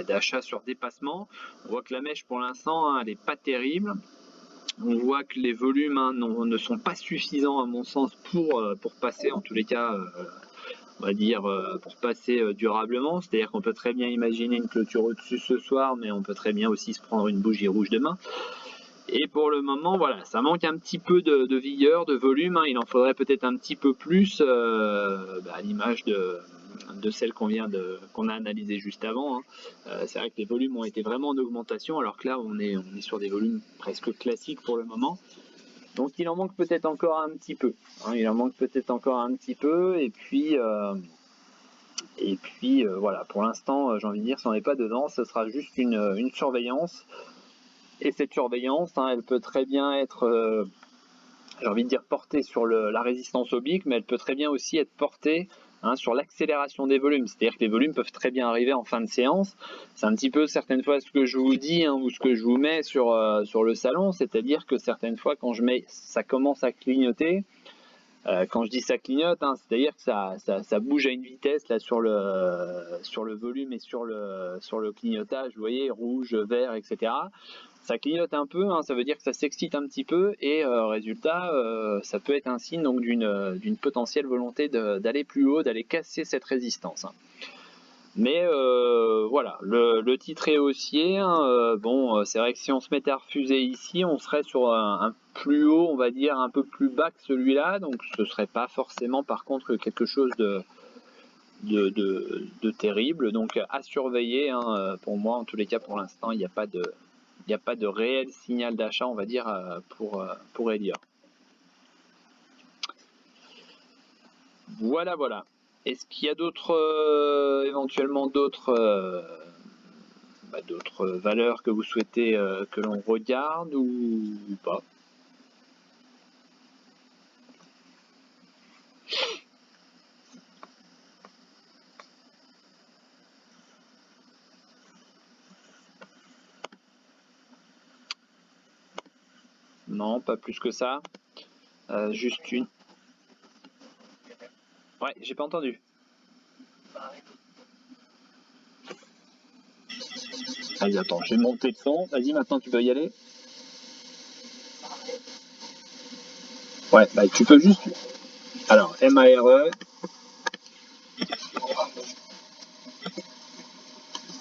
Speaker 1: d'achat sur dépassement. On voit que la mèche pour l'instant, hein, elle n'est pas terrible. On voit que les volumes, hein, ne sont pas suffisants à mon sens pour passer, en tous les cas, on va dire, pour passer durablement. C'est-à-dire qu'on peut très bien imaginer une clôture au-dessus ce soir, mais on peut très bien aussi se prendre une bougie rouge demain. Et pour le moment, voilà, ça manque un petit peu de vigueur, de volume, hein. Il en faudrait peut-être un petit peu plus, à l'image de celle qu'on a analysée juste avant, hein. C'est vrai que les volumes ont été vraiment en augmentation, alors que là, on est sur des volumes presque classiques pour le moment. Donc il en manque peut-être encore un petit peu, hein. Il en manque peut-être encore un petit peu, et puis voilà, pour l'instant, j'ai envie de dire, si on n'est pas dedans, ce sera juste une surveillance. Et cette surveillance, hein, elle peut très bien être, j'ai envie de dire, portée sur la résistance oblique, mais elle peut très bien aussi être portée, hein, sur l'accélération des volumes. C'est-à-dire que les volumes peuvent très bien arriver en fin de séance. C'est un petit peu certaines fois ce que je vous dis, hein, ou ce que je vous mets sur le salon, c'est-à-dire que certaines fois quand ça commence à clignoter. Quand je dis ça clignote, hein, c'est-à-dire que ça bouge à une vitesse là sur le volume et sur le clignotage, vous voyez, rouge, vert, etc. Ça clignote un peu, hein, ça veut dire que ça s'excite un petit peu, et résultat, ça peut être un signe donc d'une potentielle volonté d'aller plus haut, d'aller casser cette résistance, hein. Mais voilà, le titre est haussier, hein. Bon, c'est vrai que si on se mettait à refuser ici, on serait sur un plus haut, on va dire un peu plus bas que celui-là, donc ce serait pas forcément par contre quelque chose de terrible, donc à surveiller, hein. Pour moi, en tous les cas, pour l'instant, il n'y a pas de réel signal d'achat, on va dire, pour Elia. Voilà, voilà. Est-ce qu'il y a éventuellement d'autres valeurs que vous souhaitez que l'on regarde ou pas? Non, pas plus que ça. Juste une. Ouais, j'ai pas entendu. Allez, attends, je vais monter le son. Vas-y, maintenant tu peux y aller. Ouais, bah tu peux juste. Alors, MARE.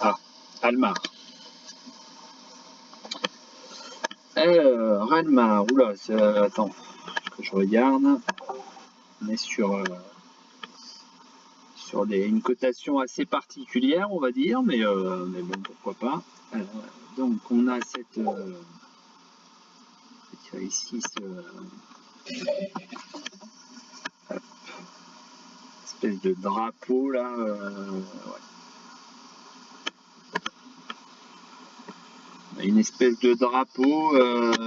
Speaker 1: Ah, Almar. Almar, oula, attends, que je regarde. On est sur une cotation assez particulière, on va dire, mais bon, pourquoi pas. Donc, on a cette. Ici, espèce de drapeau là. Ouais. Une espèce de drapeau,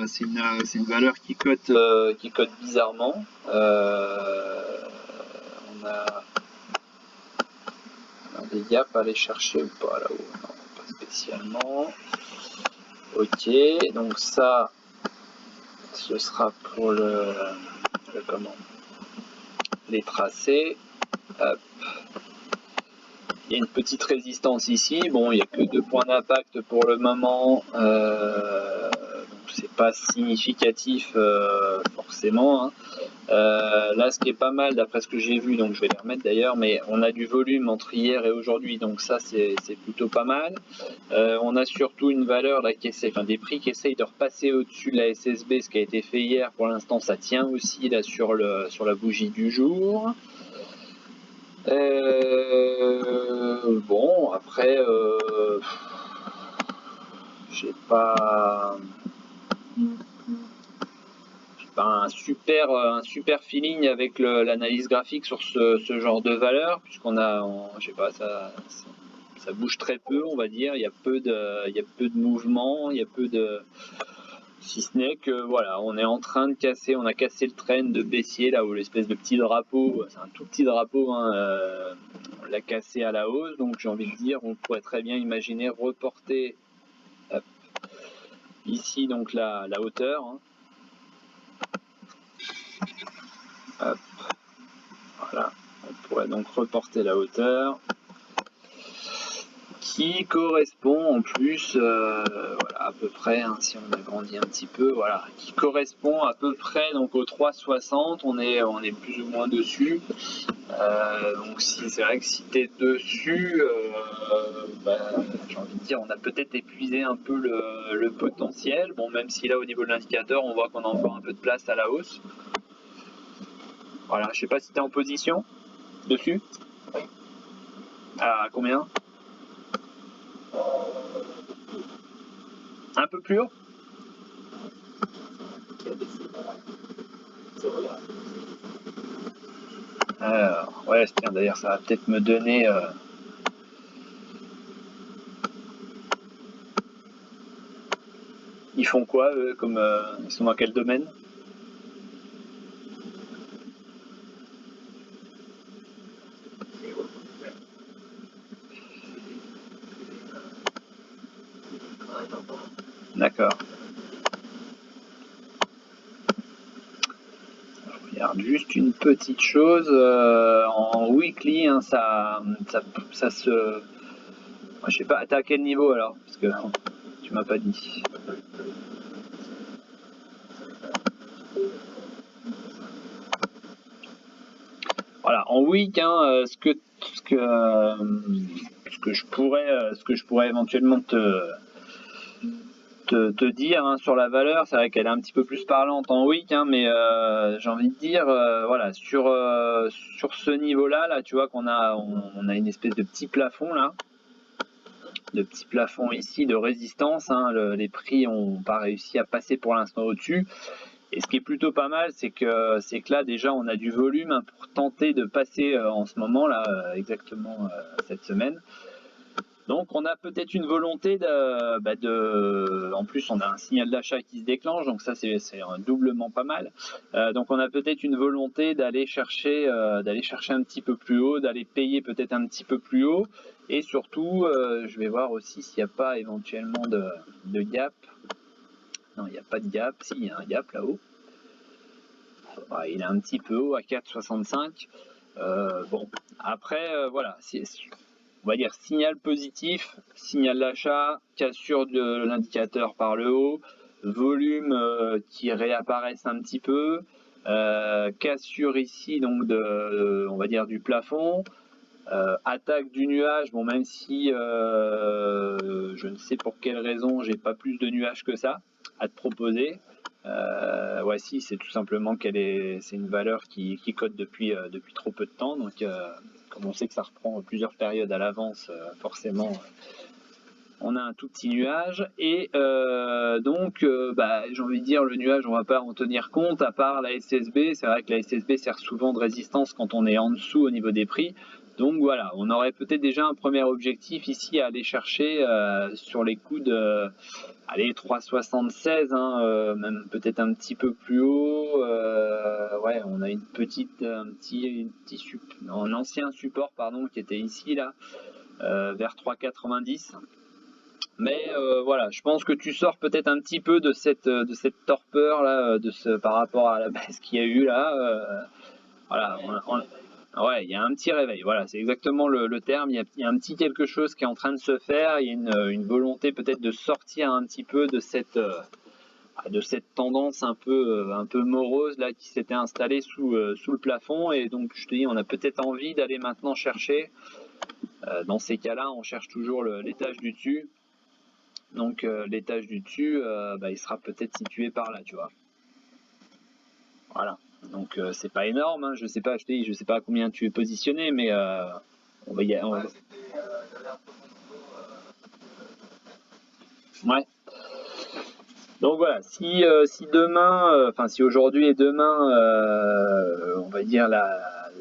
Speaker 1: c'est une valeur qui cote bizarrement. On a des gaps à aller chercher ou pas là-haut? Non, pas spécialement. Ok, donc ça, ce sera pour les tracés. Hop. Il y a une petite résistance ici. Bon, il n'y a que 2 points d'impact pour le moment. Donc c'est pas significatif forcément, hein. Là, ce qui est pas mal, d'après ce que j'ai vu, donc je vais les remettre d'ailleurs, mais on a du volume entre hier et aujourd'hui, donc ça c'est plutôt pas mal. On a surtout une valeur là des prix qui essayent de repasser au-dessus de la SSB, ce qui a été fait hier. Pour l'instant, ça tient aussi là sur la bougie du jour. Bon, après, j'ai pas un super feeling avec l'analyse graphique sur ce genre de valeur, puisqu'on a, je sais pas, ça bouge très peu, on va dire. Il y a peu de mouvement, il y a peu de Si ce n'est que voilà, on est en train de casser, on a cassé le train de baissier là où l'espèce de petit drapeau, c'est un tout petit drapeau, hein, on l'a cassé à la hausse, donc j'ai envie de dire, on pourrait très bien imaginer reporter hop, ici donc la hauteur, hein. Hop, voilà, on pourrait donc reporter la hauteur qui correspond en plus, voilà, à peu près, hein, si on agrandit un petit peu, voilà, qui correspond à peu près donc au 3,60, on est plus ou moins dessus. Donc si c'est vrai que si tu es dessus, j'ai envie de dire, on a peut-être épuisé un peu le potentiel. Bon, même si là au niveau de l'indicateur, on voit qu'on a encore un peu de place à la hausse. Voilà, je sais pas si tu es en position dessus. À combien? Un peu plus haut? Alors, ouais, tiens, d'ailleurs, ça va peut-être me donner. Ils font quoi, eux, comme ils sont dans quel domaine? D'accord. Je regarde juste une petite chose. En weekly, hein, ça se. Moi, je sais pas, t'es à quel niveau alors? Parce que tu m'as pas dit. Voilà, en week, hein, ce que je pourrais éventuellement te dire, hein, sur la valeur, c'est vrai qu'elle est un petit peu plus parlante en week, hein, mais j'ai envie de dire, voilà, sur ce niveau-là, là, tu vois qu'on a, on a une espèce de petit plafond là, de petit plafond ici de résistance, hein, les prix n'ont pas réussi à passer pour l'instant au-dessus. Et ce qui est plutôt pas mal, c'est que là déjà on a du volume, hein, pour tenter de passer en ce moment là, exactement cette semaine. Donc on a peut-être une volonté en plus on a un signal d'achat qui se déclenche, donc ça c'est doublement pas mal. Donc on a peut-être une volonté d'aller chercher un petit peu plus haut, d'aller payer peut-être un petit peu plus haut, et surtout je vais voir aussi s'il n'y a pas éventuellement de gap. Non, il n'y a pas de gap, si, il y a un gap là-haut. Il est un petit peu haut à 4,65. Bon, après voilà, on va dire signal positif, signal d'achat, cassure de l'indicateur par le haut, volume qui réapparaissent un petit peu, cassure ici donc on va dire du plafond, attaque du nuage. Bon, même si je ne sais pour quelle raison j'ai pas plus de nuages que ça à te proposer. Si, c'est tout simplement c'est une valeur qui cote depuis trop peu de temps, donc comme on sait que ça reprend plusieurs périodes à l'avance, forcément on a un tout petit nuage, et donc j'ai envie de dire, le nuage on va pas en tenir compte à part la SSB. C'est vrai que la SSB sert souvent de résistance quand on est en dessous au niveau des prix. Donc voilà, on aurait peut-être déjà un premier objectif ici à aller chercher sur les coups de 3,76, hein, même peut-être un petit peu plus haut. Ouais, on a un ancien support pardon, qui était ici là, vers 3,90. Mais voilà, je pense que tu sors peut-être un petit peu de cette torpeur là, par rapport à la baisse qu'il y a eu là. Voilà, ouais, il y a un petit réveil. Voilà, c'est exactement le terme. Il y a un petit quelque chose qui est en train de se faire. Il y a une volonté peut-être de sortir un petit peu de cette tendance un peu morose là qui s'était installée sous le plafond. Et donc je te dis, on a peut-être envie d'aller maintenant chercher. Dans ces cas-là, on cherche toujours l'étage du dessus. Donc l'étage du dessus, il sera peut-être situé par là, tu vois. Voilà. Donc c'est pas énorme, hein. Je sais pas, je sais pas à combien tu es positionné, mais on va y aller. Ouais. Donc voilà, si demain, si aujourd'hui et demain, on va dire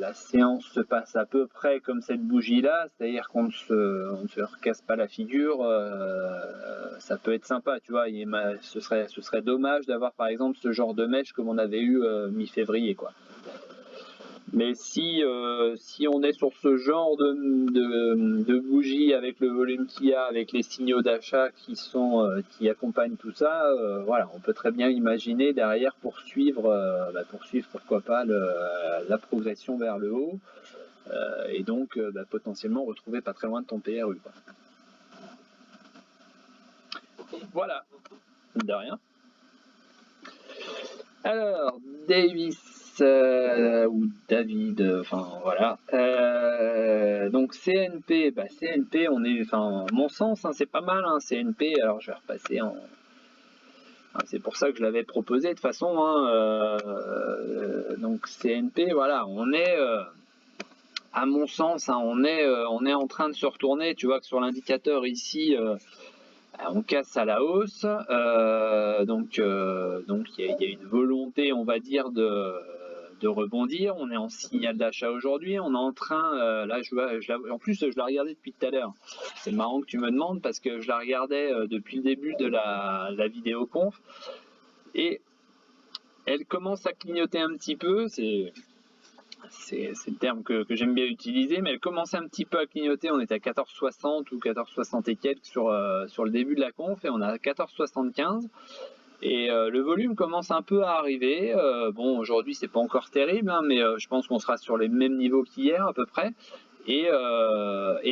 Speaker 1: la séance se passe à peu près comme cette bougie-là, c'est-à-dire qu'on ne se recasse pas la figure, ça peut être sympa, tu vois. Ce serait dommage d'avoir par exemple ce genre de mèche comme on avait eu mi-février, quoi. Mais si on est sur ce genre de bougie avec le volume qu'il y a, avec les signaux d'achat qui accompagnent tout ça, voilà, on peut très bien imaginer derrière poursuivre pourquoi pas la progression vers le haut et donc potentiellement retrouver pas très loin de ton PRU, quoi. Voilà, de rien. Alors, Davis. Ou David, enfin voilà. Donc CNP, CNP, on est, enfin, à mon sens, hein, c'est pas mal, hein, CNP. Alors je vais repasser en. C'est pour ça que je l'avais proposé de toute façon. Hein, donc CNP, voilà, on est, à mon sens, hein, on est en train de se retourner. Tu vois que sur l'indicateur ici. On casse à la hausse, donc il y a une volonté, on va dire, de rebondir. On est en signal d'achat aujourd'hui. On est en train, là, en plus, je la regardais depuis tout à l'heure. C'est marrant que tu me demandes parce que je la regardais depuis le début de la vidéo conf et elle commence à clignoter un petit peu. C'est le terme que j'aime bien utiliser, mais elle commençait un petit peu à clignoter. On était à 14,60 ou 14,60 et quelques sur le début de la conf, et on a 14,75. Et le volume commence un peu à arriver. Bon, aujourd'hui, c'est pas encore terrible, hein, mais je pense qu'on sera sur les mêmes niveaux qu'hier à peu près. Et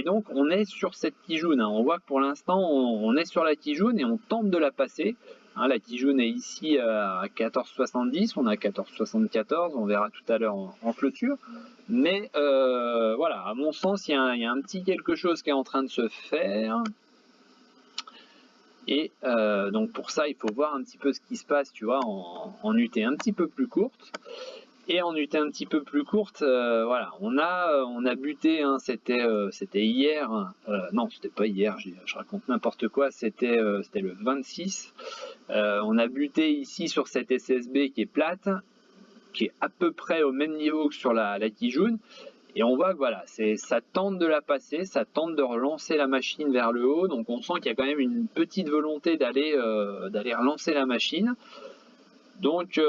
Speaker 1: donc, on est sur cette Kijun. Hein. On voit que pour l'instant, on est sur la Kijun et on tente de la passer. Hein, la Kijun est ici à 14,70, on a 14,74, on verra tout à l'heure en clôture. Mais voilà, à mon sens, il y a un petit quelque chose qui est en train de se faire. Et donc pour ça, il faut voir un petit peu ce qui se passe, tu vois, en UT un petit peu plus courte. Et en UT un petit peu plus courte, voilà, on a buté, hein, c'était hier, non, c'était pas hier, je raconte n'importe quoi, c'était le 26. On a buté ici sur cette SSB qui est plate, qui est à peu près au même niveau que sur la Kijun. Et on voit que voilà, ça tente de la passer, ça tente de relancer la machine vers le haut. Donc on sent qu'il y a quand même une petite volonté d'aller relancer la machine. Donc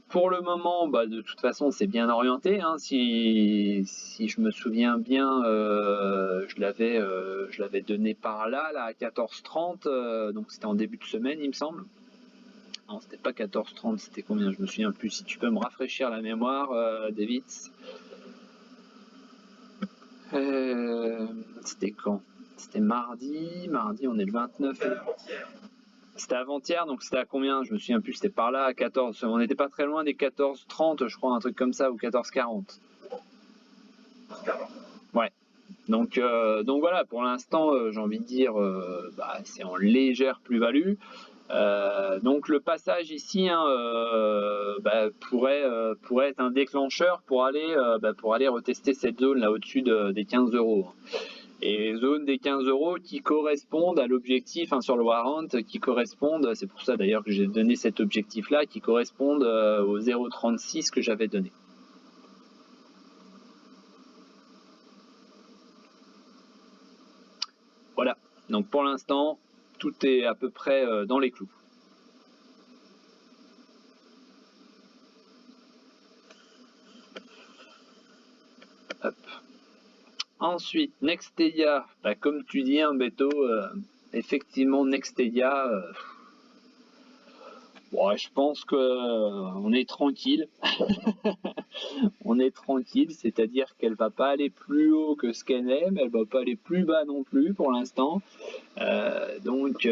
Speaker 1: pour le moment, de toute façon, c'est bien orienté. Hein. Si je me souviens bien, je l'avais donné par là à 14,30. Donc c'était en début de semaine, il me semble. Non, c'était pas 14,30, c'était combien? Je me souviens plus. Si tu peux me rafraîchir la mémoire, David. C'était quand? C'était mardi, on est le 29. C'était avant-hier, donc c'était à combien? Je me souviens plus, c'était par là à 14. On n'était pas très loin des 14,30, je crois, un truc comme ça, ou 14,40. Ouais. Donc voilà, pour l'instant, j'ai envie de dire, c'est en légère plus-value. Donc le passage ici, hein, pourrait être un déclencheur pour aller retester cette zone là au-dessus des 15 €. Et zone des 15 € qui correspondent à l'objectif, hein, sur le warrant, qui correspondent, c'est pour ça d'ailleurs que j'ai donné cet objectif là, qui correspondent au 0,36 que j'avais donné. Voilà, donc pour l'instant, tout est à peu près dans les clous. Hop. Ensuite, Nextedia, comme tu dis, hein, Beto, effectivement, Nextedia, je pense qu'on est tranquille. On est tranquille, c'est-à-dire qu'elle va pas aller plus haut que ce qu'elle est, mais elle va pas aller plus bas non plus pour l'instant. Donc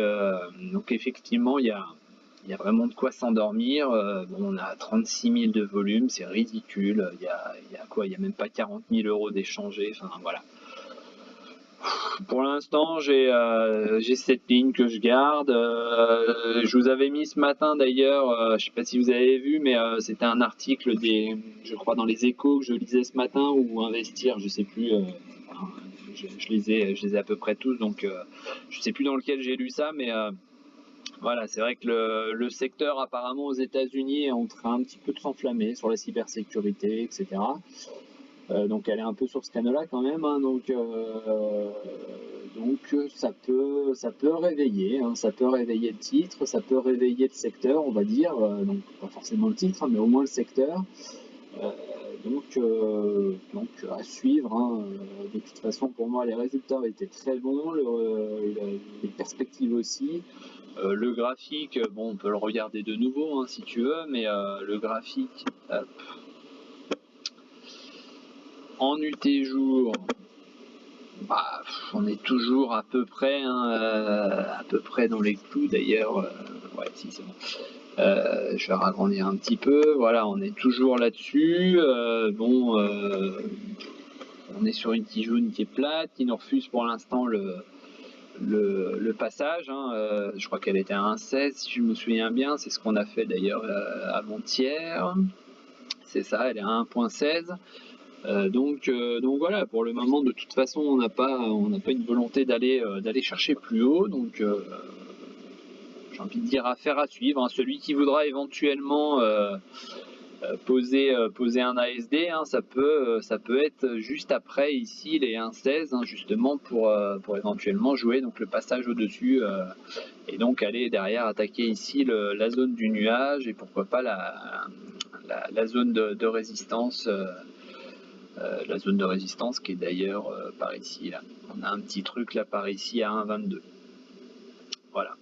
Speaker 1: effectivement, il y a vraiment de quoi s'endormir. On a 36 000 de volume, c'est ridicule. Il y a quoi? Il n'y a même pas 40 000 € d'échangés. Enfin voilà. Pour l'instant, j'ai cette ligne que je garde. Je vous avais mis ce matin d'ailleurs, je ne sais pas si vous avez vu, mais c'était un article je crois dans les Échos que je lisais ce matin, ou Investir, je ne sais plus. Je les ai à peu près tous, donc je ne sais plus dans lequel j'ai lu ça, mais Voilà, c'est vrai que le secteur apparemment aux États-Unis est en train un petit peu de s'enflammer sur la cybersécurité, etc. Donc elle est un peu sur ce canal-là quand même, hein, donc ça peut réveiller, hein, ça peut réveiller le titre, ça peut réveiller le secteur, on va dire, donc pas forcément le titre, hein, mais au moins le secteur. Euh, donc à suivre, hein. De toute façon, pour moi, les résultats étaient très bons, les perspectives aussi. Le graphique, bon, on peut le regarder de nouveau hein, si tu veux, mais le graphique en UT jour, bah, on est toujours à peu près, hein, à peu près dans les clous d'ailleurs. Ouais, si c'est bon. Je vais ragrandir un petit peu. Voilà, on est toujours là-dessus. On est sur une Tijoune qui est plate, qui nous refuse pour l'instant le passage. Hein. Je crois qu'elle était à 1,16 si je me souviens bien. C'est ce qu'on a fait d'ailleurs avant-hier. C'est ça, elle est à 1,16. Donc voilà, pour le moment, de toute façon, on n'a pas une volonté d'aller chercher plus haut. Donc j'ai envie de dire affaire à suivre. Hein. Celui qui voudra éventuellement poser un ASD, hein, ça peut être juste après ici les 1,16 hein, justement pour éventuellement jouer donc le passage au-dessus et donc aller derrière attaquer ici la zone du nuage et pourquoi pas la zone de résistance. La zone de résistance qui est d'ailleurs par ici là. On a un petit truc là par ici à 1,22. Voilà.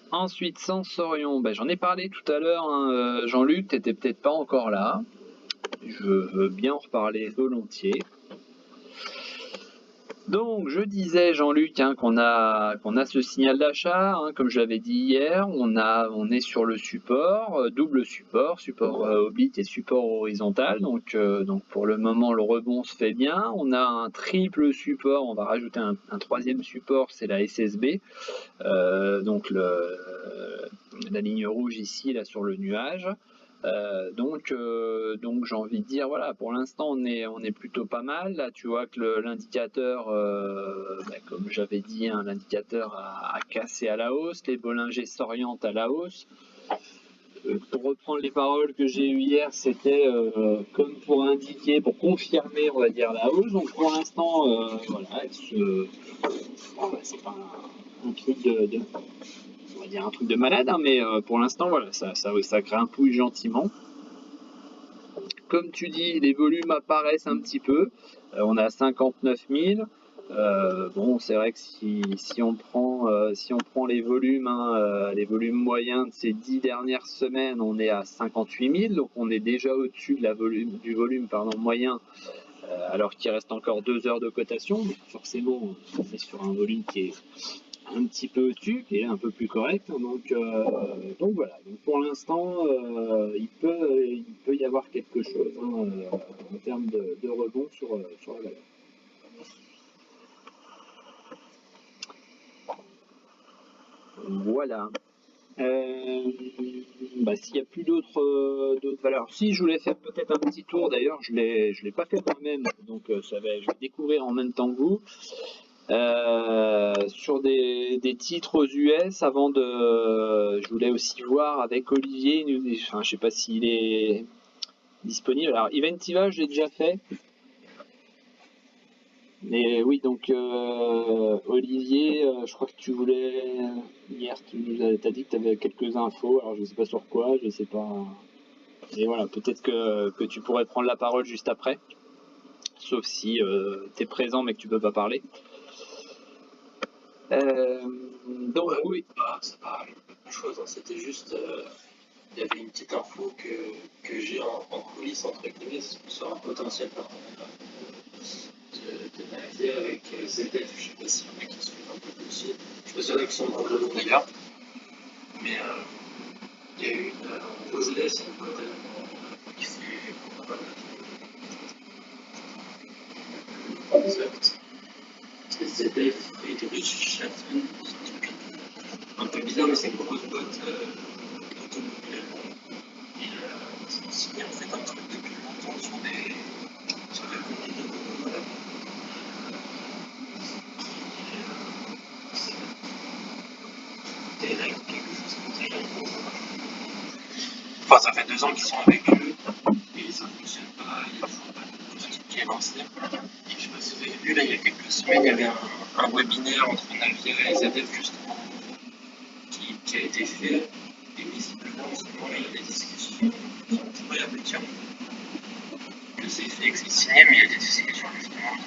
Speaker 1: Ensuite, Sensorion, ben, j'en ai parlé tout à l'heure, hein, Jean-Luc, t'étais peut-être pas encore là. Je veux bien en reparler volontiers. Donc, je disais, Jean-Luc, hein, qu'on a ce signal d'achat, hein, comme je l'avais dit hier, on est sur le support, double support oblique et support horizontal. Donc pour le moment, le rebond se fait bien. On a un triple support, on va rajouter un troisième support, c'est la SSB. Donc la ligne rouge ici, là sur le nuage. Donc j'ai envie de dire voilà, pour l'instant on est plutôt pas mal. Là tu vois que l'indicateur, comme j'avais dit, hein, l'indicateur a cassé à la hausse, les Bollinger s'orientent à la hausse. Pour reprendre les paroles que j'ai eues hier, c'était comme pour indiquer, pour confirmer, on va dire, la hausse. Donc pour l'instant, voilà, c'est pas un truc on va dire un truc de malade, hein, mais pour l'instant, voilà, ça grimpouille gentiment. Comme tu dis, les volumes apparaissent un petit peu. On a 59 000. Bon, c'est vrai que si on prend les volumes, hein, les volumes moyens de ces 10 dernières semaines, on est à 58 000. Donc on est déjà au-dessus du volume moyen, alors qu'il reste encore 2 heures de cotation. Donc forcément, on est sur un volume qui est un petit peu au-dessus, qui est un peu plus correct. Donc voilà. Donc pour l'instant, il peut y avoir quelque chose hein, en termes de rebond sur la valeur. Voilà. S'il n'y a plus d'autres valeurs. Si je voulais faire peut-être un petit tour, d'ailleurs je l'ai pas fait moi-même, donc je vais découvrir en même temps que vous. Sur des titres aux US je voulais aussi voir avec Olivier, enfin, je sais pas s'il est disponible. Alors Eventiva je l'ai déjà fait, mais oui donc Olivier, je crois que tu voulais hier, t'as dit que tu avais quelques infos, alors je sais pas sur quoi, je sais pas, et voilà, peut-être que tu pourrais prendre la parole juste après, sauf si tu es présent mais que tu peux pas parler. Donc oui.
Speaker 2: C'est pas grand chose, hein. C'était juste, il y avait une petite info que j'ai en coulisses entre guillemets sur un potentiel partenariat de navire avec ZF. Je sais pas s'il y en a qui suivent un peu le dossier. Je me souviens qu'ils sont dans le d'ailleurs. Mais il y a eu une pause laisse, une cote qui fait exact. ZF a été reçu chaque semaine. Un peu bizarre, mais c'est une grosse boîte automobile. Et ils ont signé en fait un truc depuis longtemps sur des comptes de voilà. Enfin, ça fait 2 ans qu'ils sont avec eux et ça ne fonctionne pas. Il y a toujours pas de politique qui est lancée. Et je sais pas si vous avez vu, là, il y a quelques semaines, il y avait un webinaire entre Navire et ZF justement qui a été fait. Et visiblement, en ce moment, il y a des discussions qui pourraient aboutir. Que c'est fait, que c'est signé, mais il y a des discussions justement.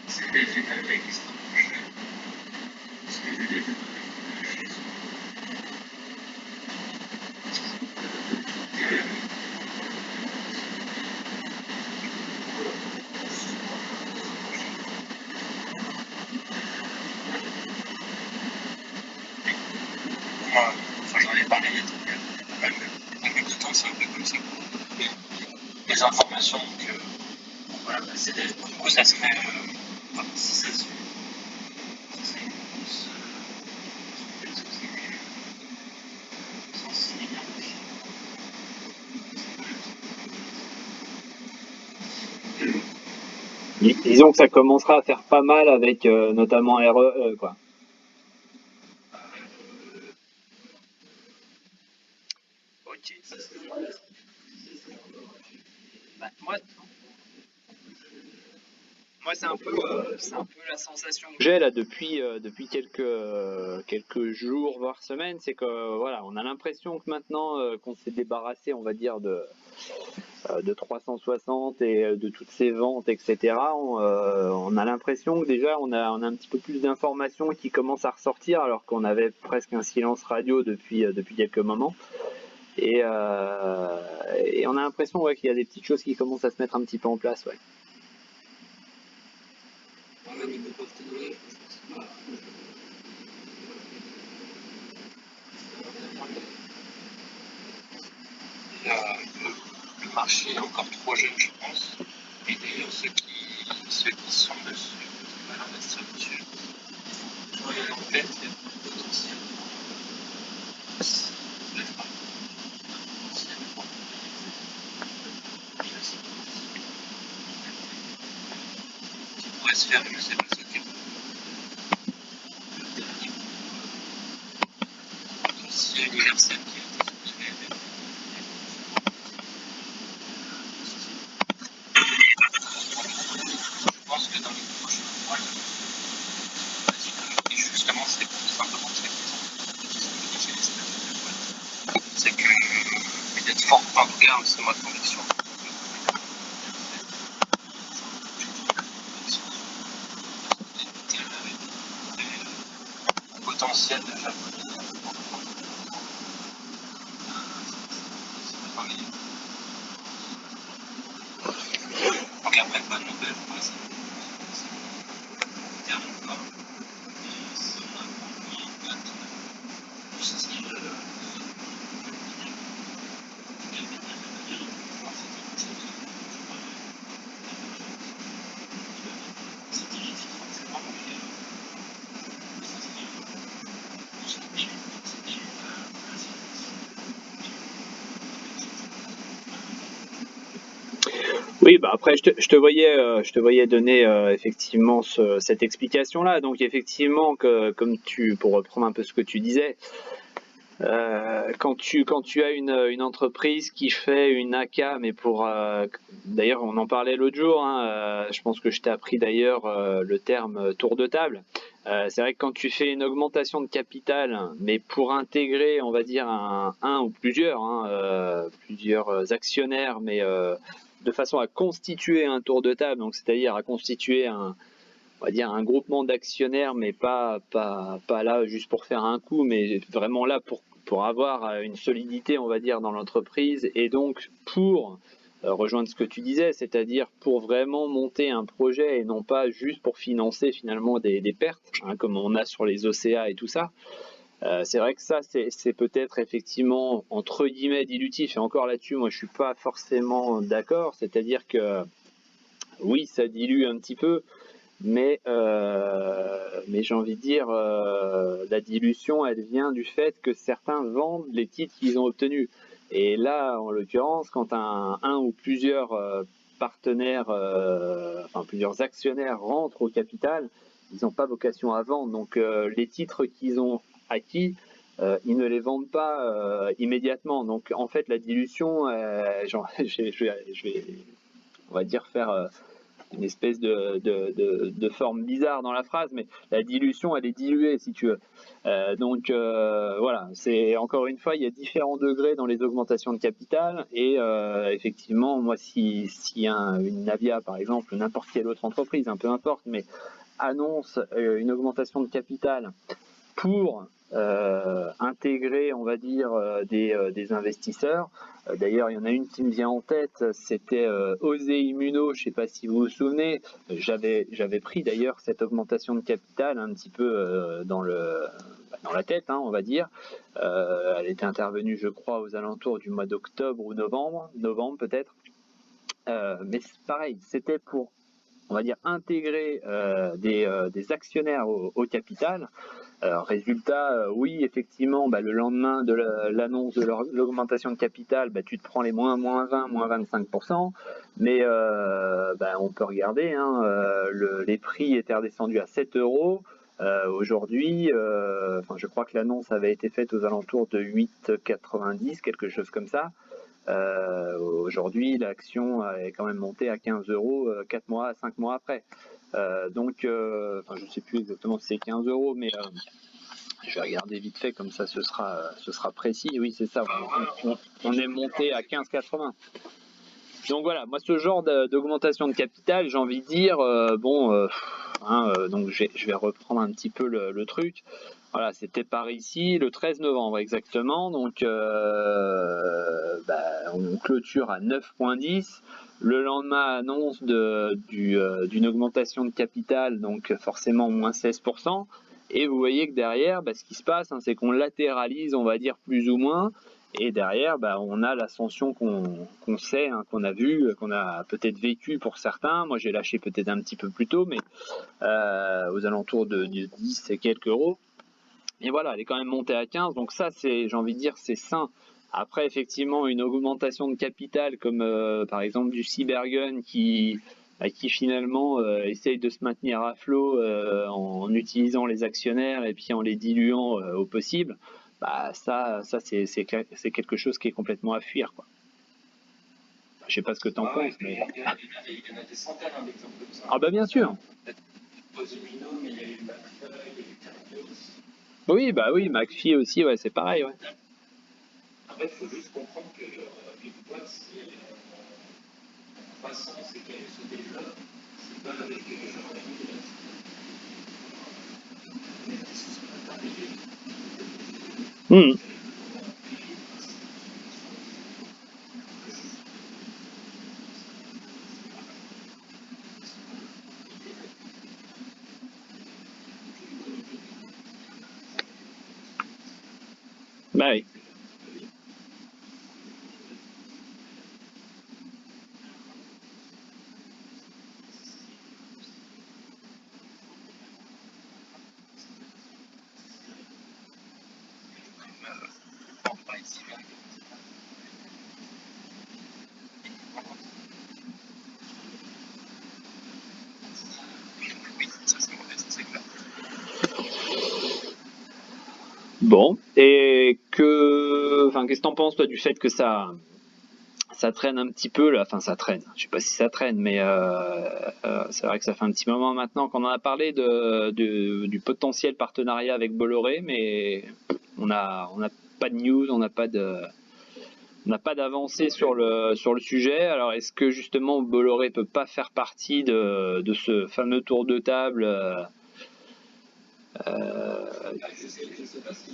Speaker 2: C'est des avec qui se rapprochent. Parce que ZF chez eux. Enfin, j'en ai parlé il y a pas mal de temps, c'est un peu comme ça. Les informations, donc voilà, c'est du coup, ça serait, enfin, si ça se fait, ça serait une grosse société sans signer bien.
Speaker 1: Disons que ça commencera à faire pas mal avec notamment REE, quoi. Ok. Bah, moi c'est un peu la sensation que j'ai là depuis quelques jours, voire semaines, c'est que voilà, on a l'impression que maintenant qu'on s'est débarrassé, on va dire, de 360 et de toutes ces ventes, etc. On a l'impression que déjà on a un petit peu plus d'informations qui commencent à ressortir, alors qu'on avait presque un silence radio depuis quelques moments. Et on a l'impression qu'il y a des petites choses qui commencent à se mettre un petit peu en place. Ouais.
Speaker 2: Au niveau partenariat, je pense que le marché est encore trop jeune, je pense. Et d'ailleurs, ceux qui sont dessus, à l'investir dessus, il faut toujours y aller en tête, il y a beaucoup de potentiel. Je lève pas le potentiel. Il y a aussi qui pourrait se faire, je sais pas ce qu'est le dernier dossier universel qui a été soutenu. Je pense que dans les prochains mois, et justement, c'est simplement cette c'est que il y a de fortes, en tout cas, c'est ma conviction. Potentiel de japonais. Donc après, bonne nouvelle, moi, c'est termine pas. C'est vraiment un style.
Speaker 1: Oui, bah après, je te voyais donner effectivement cette explication-là. Donc effectivement, comme pour reprendre un peu ce que tu disais, quand tu as une entreprise qui fait une AK, mais d'ailleurs, on en parlait l'autre jour, hein, je pense que je t'ai appris d'ailleurs le terme tour de table. C'est vrai que quand tu fais une augmentation de capital, mais pour intégrer, on va dire, un ou plusieurs, hein, plusieurs actionnaires, mais de façon à constituer un tour de table, donc c'est-à-dire à constituer on va dire un groupement d'actionnaires, mais pas là juste pour faire un coup, mais vraiment là pour avoir une solidité, on va dire, dans l'entreprise, et donc pour rejoindre ce que tu disais, c'est-à-dire pour vraiment monter un projet et non pas juste pour financer finalement des pertes, hein, comme on a sur les OCA et tout ça. C'est vrai que ça, c'est peut-être effectivement entre guillemets dilutif, et encore là-dessus, moi je suis pas forcément d'accord, c'est-à-dire que oui, ça dilue un petit peu, mais j'ai envie de dire, la dilution, elle vient du fait que certains vendent les titres qu'ils ont obtenus. Et là, en l'occurrence, quand un ou plusieurs partenaires, enfin plusieurs actionnaires rentrent au capital, ils n'ont pas vocation à vendre. Donc les titres qu'ils ont acquis, ils ne les vendent pas immédiatement. Donc en fait la dilution, je vais, on va dire, faire une espèce de forme bizarre dans la phrase, mais la dilution, elle est diluée, si tu veux. Voilà, c'est encore une fois, il y a différents degrés dans les augmentations de capital, et effectivement, moi, si une Navia, par exemple, ou n'importe quelle autre entreprise, peu importe, mais annonce une augmentation de capital pour intégrer, on va dire, des investisseurs. D'ailleurs, il y en a une qui me vient en tête, c'était Osé Immuno, je ne sais pas si vous vous souvenez. J'avais pris d'ailleurs cette augmentation de capital un petit peu dans la tête, on va dire. Elle était intervenue, je crois, aux alentours du mois d'octobre ou novembre peut-être. Mais pareil, c'était pour, on va dire, intégrer des actionnaires au capital. Alors, résultat, oui, effectivement, le lendemain de l'annonce de l'augmentation de capital, tu te prends les moins 20, moins 25%, mais on peut regarder, les prix étaient redescendus à 7 euros. Aujourd'hui, je crois que l'annonce avait été faite aux alentours de 8,90, quelque chose comme ça. Aujourd'hui, l'action est quand même montée à 15 euros 5 mois après. Je ne sais plus exactement si c'est 15 euros, mais je vais regarder vite fait, comme ça ce sera précis. Oui, c'est ça, on est monté à 15,80. Donc voilà, moi ce genre d'augmentation de capital, j'ai envie de dire, donc je vais reprendre un petit peu le truc. Voilà, c'était par ici, le 13 novembre exactement, donc on clôture à 9,10. Le lendemain, annonce d'une augmentation de capital, donc forcément moins 16%. Et vous voyez que derrière, ce qui se passe, c'est qu'on latéralise, on va dire, plus ou moins. Et derrière, on a l'ascension qu'on sait, qu'on a vu, qu'on a peut-être vécu pour certains. Moi, j'ai lâché peut-être un petit peu plus tôt, mais aux alentours de 10 et quelques euros. Et voilà, elle est quand même montée à 15, donc ça, j'ai envie de dire, c'est sain. Après, effectivement, une augmentation de capital comme par exemple du Cybergun qui finalement essaye de se maintenir à flot en utilisant les actionnaires et puis en les diluant au possible, ça c'est quelque chose qui est complètement à fuir, quoi. Je sais pas ce que tu en penses, mais...
Speaker 2: Il y en a des centaines d'exemples comme ça.
Speaker 1: Ah bien sûr.
Speaker 2: Posimino, mais il y a eu McFly, il y a eu Cardio aussi.
Speaker 1: Oui, McPhee aussi, ouais, c'est pareil, ouais.
Speaker 2: En fait, il faut juste comprendre que une boîte, c'est en croissance et qu'elle se développe, c'est pas avec
Speaker 1: Oui. Bon, et qu'est-ce que t'en penses, toi, du fait que ça traîne un petit peu là, ça traîne, je sais pas si ça traîne, mais c'est vrai que ça fait un petit moment maintenant qu'on en a parlé du potentiel partenariat avec Bolloré, mais on n'a pas de news, on n'a pas d'avancée sur le sujet. Alors est-ce que justement Bolloré peut pas faire partie de ce fameux tour de table
Speaker 2: Je sais pas si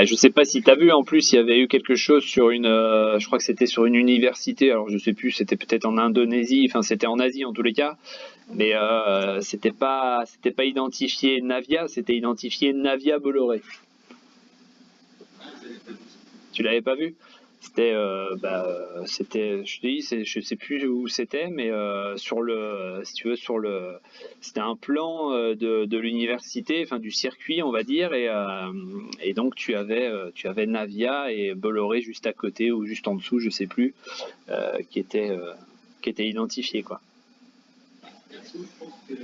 Speaker 1: je sais pas si tu as vu, en plus il y avait eu quelque chose sur je crois que c'était sur une université, alors je sais plus, c'était peut-être en Indonésie, c'était en Asie en tous les cas, mais c'était pas identifié Navia, c'était identifié Navia Bolloré. Tu l'avais pas vu? C'était, je te dis, je sais plus où c'était, mais sur le, si tu veux, c'était un plan de l'université, enfin du circuit, on va dire, et donc tu avais Navia et Bolloré juste à côté ou juste en dessous, je sais plus, qui étaient identifiés, quoi.
Speaker 2: Perso, je pense que si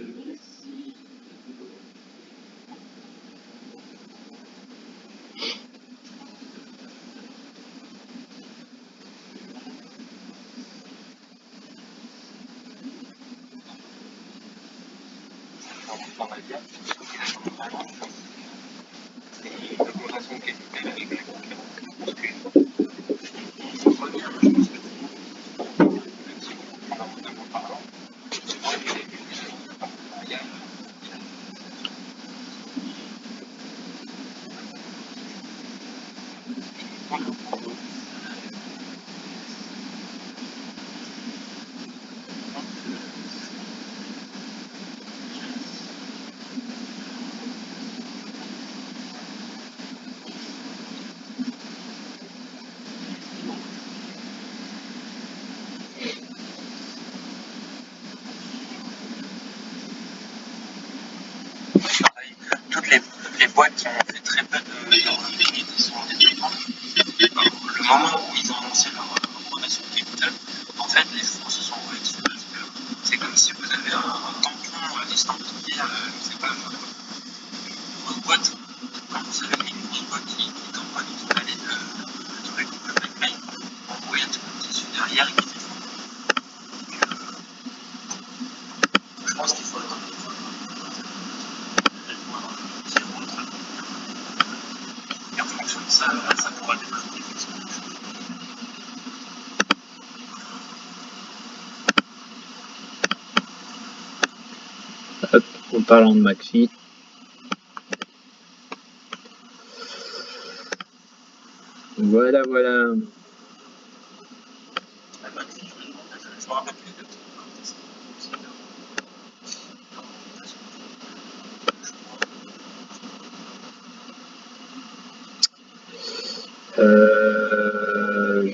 Speaker 2: on va dire, c'est l'augmentation de capital avec les concurrents. Parce que on voit bien, je pense que fondamentalement parlant, c'est vrai qu'il y a eu des partenariats. Pareil, toutes les boîtes qui ont fait très peu de revenus qui sont en développement, le moment où ils ont lancé leur augmentation de capital, en fait, les fonds se sont envolés dessus parce que c'est comme si vous avez un tampon estampillé, je sais pas, une grosse boîte. Quand vous avez une grosse boîte qui tamponne et qui valide le truc, le pipeline, en gros, il y a tout le monde qui suit derrière et qui fait fond. Je pense qu'il faut attendre une fois qui rentre. Et en fonction de ça, ça pourra débloquer effectivement.
Speaker 1: Hop, en parlant de McPhee. Voilà, voilà.
Speaker 2: Je me rappelle plus exactement quand est-ce que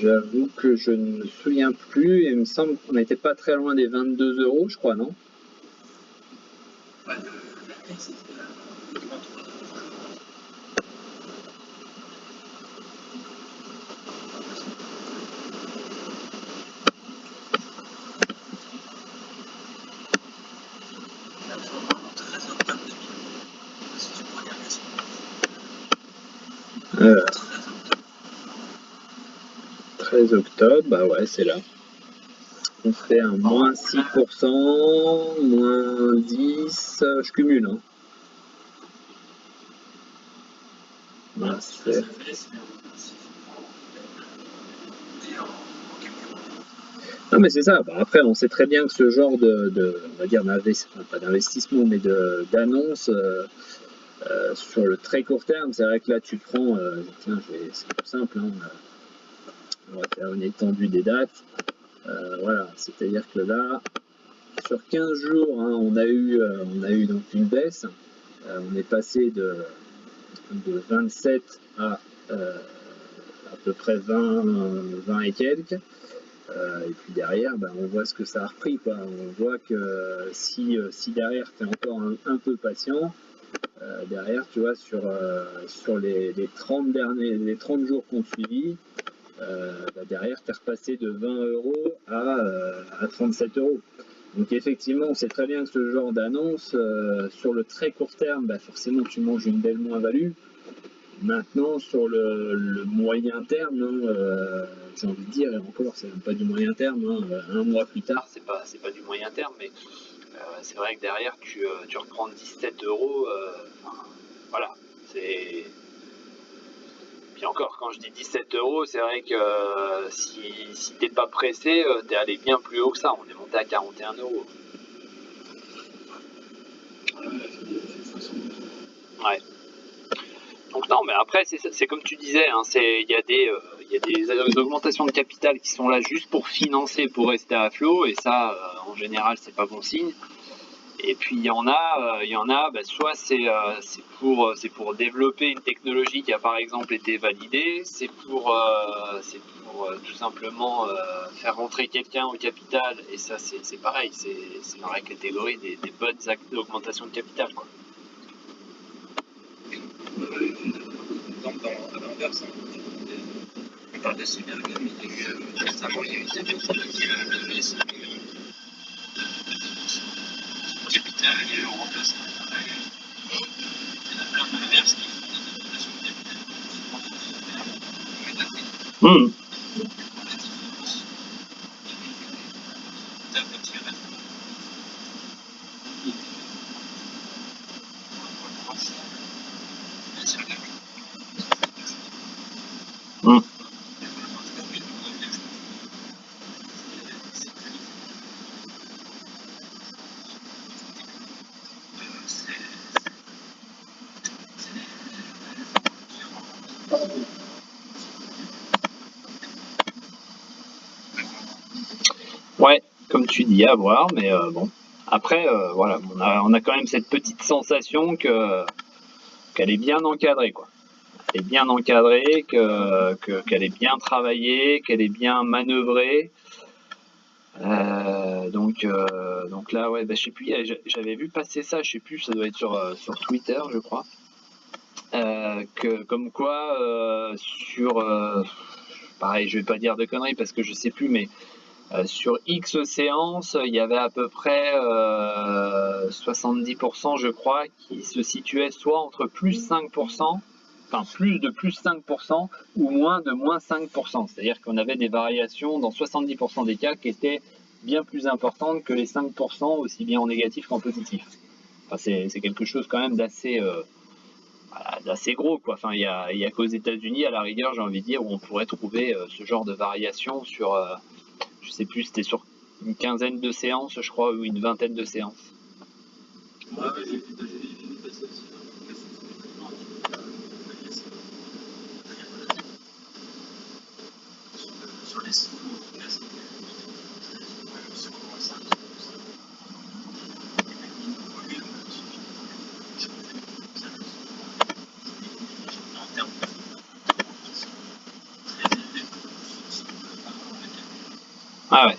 Speaker 1: J'avoue que je ne me souviens plus. Il me semble qu'on n'était pas très loin des 22 euros, je crois, non?
Speaker 2: ouais, l'année, c'était 23 13 octobre 2000. Si tu peux regarder ça.
Speaker 1: Euh,
Speaker 2: 13 octobre.
Speaker 1: 13 octobre, bah ouais, c'est là. On fait un moins 6%, moins 10, je cumule, hein. Voilà, c'est... Non mais c'est ça. Bah, après, on sait très bien que ce genre on va dire enfin, pas d'investissement, mais d'annonce sur le très court terme, c'est vrai que là tu prends, tiens, c'est tout simple, hein, on va faire une étendue des dates. Voilà, c'est-à-dire que là, sur 15 jours, hein, on a eu donc une baisse. On est passé de 27 à peu près 20 et quelques. Et puis derrière, ben, on voit ce que ça a repris, quoi. On voit que si derrière tu es encore un peu patient, derrière, tu vois, sur les 30 les 30 jours qu'on suivi, bah derrière, tu es repassé de 20 euros à 37 euros. Donc effectivement, on sait très bien que ce genre d'annonce, sur le très court terme, bah forcément, tu manges une belle moins-value. Maintenant, sur le moyen terme, hein, j'ai envie de dire, et encore, c'est même pas du moyen terme, hein, un mois plus tard, c'est pas du moyen terme, mais c'est vrai que derrière, tu reprends 17 euros, voilà, c'est... Puis encore, quand je dis 17 euros, c'est vrai que si t'es pas pressé, t'es allé bien plus haut que ça, on est monté à 41 euros. Ouais. Donc non, mais après, c'est comme tu disais, hein, il y a des augmentations de capital qui sont là juste pour financer, pour rester à flot, et ça, en général, c'est pas bon signe. Et puis il y en a soit c'est pour développer une technologie qui a par exemple été validée, c'est pour tout simplement faire rentrer quelqu'un au capital, et ça c'est pareil, c'est dans la catégorie des bonnes augmentations de capital, quoi.
Speaker 2: Donc, à l'inverse, on parle de cybergaming, récemment il y a une technologie qui a levé son capital et le remplace par l'inverse qui font des augmentations de capital.
Speaker 1: Mmh. Mmh. Ouais, comme tu dis, à voir, mais bon. Après, voilà, on a quand même cette petite sensation qu'elle est bien encadrée, quoi. Elle est bien encadrée, qu'elle est bien travaillée, qu'elle est bien manœuvrée. Donc là, ouais, je sais plus, j'avais vu passer ça, je sais plus, ça doit être sur Twitter, je crois. Comme quoi, pareil, je vais pas dire de conneries parce que je sais plus, mais sur X séances, il y avait à peu près 70%, je crois, qui se situaient soit entre plus 5%, enfin plus 5%, ou moins de moins 5%. C'est-à-dire qu'on avait des variations dans 70% des cas qui étaient bien plus importantes que les 5%, aussi bien en négatif qu'en positif. Enfin, c'est quelque chose quand même d'assez gros, quoi. Enfin, il y a qu'aux États-Unis, à la rigueur, j'ai envie de dire, où on pourrait trouver ce genre de variation sur je sais plus, c'était sur une quinzaine de séances, je crois, ou une vingtaine de séances.
Speaker 2: Ouais, j'ai vu passer aussi. Sur les sites,
Speaker 1: Ah ouais.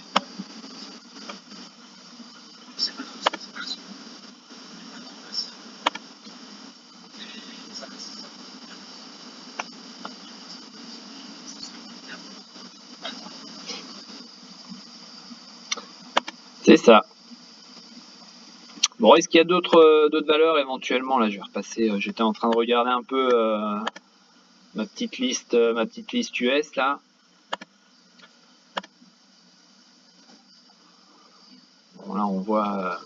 Speaker 1: C'est ça. Bon, est-ce qu'il y a d'autres valeurs éventuellement? Là, je vais repasser. J'étais en train de regarder un peu ma petite liste US là. Bon, là, on voit.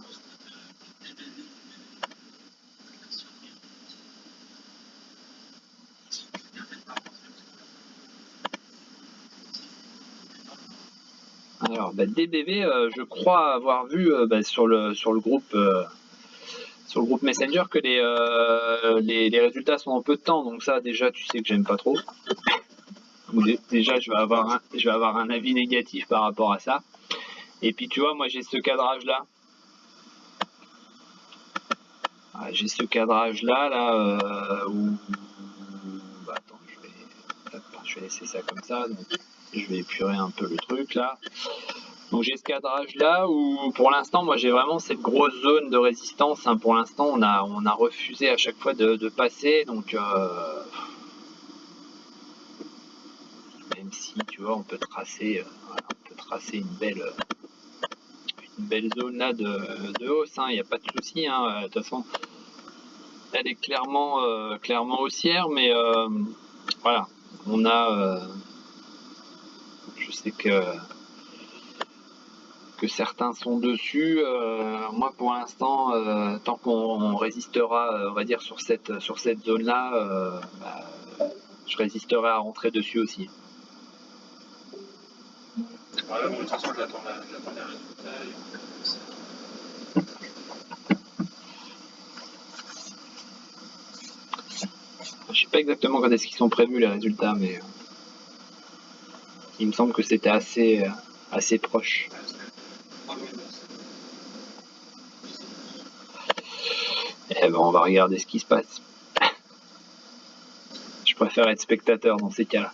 Speaker 1: Alors, DBV, je crois avoir vu sur le groupe. Sur le groupe Messenger que les résultats sont en peu de temps, donc ça déjà tu sais que j'aime pas trop. Déjà je vais avoir un avis négatif par rapport à ça. Et puis tu vois, moi j'ai ce cadrage là. J'ai ce cadrage là, où attends, je vais laisser ça comme ça. Donc, je vais épurer un peu le truc là. Donc j'ai ce cadrage là où pour l'instant moi j'ai vraiment cette grosse zone de résistance, hein. Pour l'instant on a refusé à chaque fois de passer, donc même si tu vois on peut tracer, une belle zone là de hausse, hein. Il n'y a pas de souci, hein. De toute façon elle est clairement haussière, mais voilà, on a je sais que certains sont dessus. Moi, pour l'instant, tant qu'on résistera, on va dire, sur cette zone-là, je résisterai à rentrer dessus aussi.
Speaker 2: Ouais, de toute façon, j'attends les résultats.
Speaker 1: Je sais pas exactement quand est-ce qu'ils sont prévus les résultats, mais il me semble que c'était assez proche. Eh ben, on va regarder ce qui se passe. Je préfère être spectateur dans ces cas-là.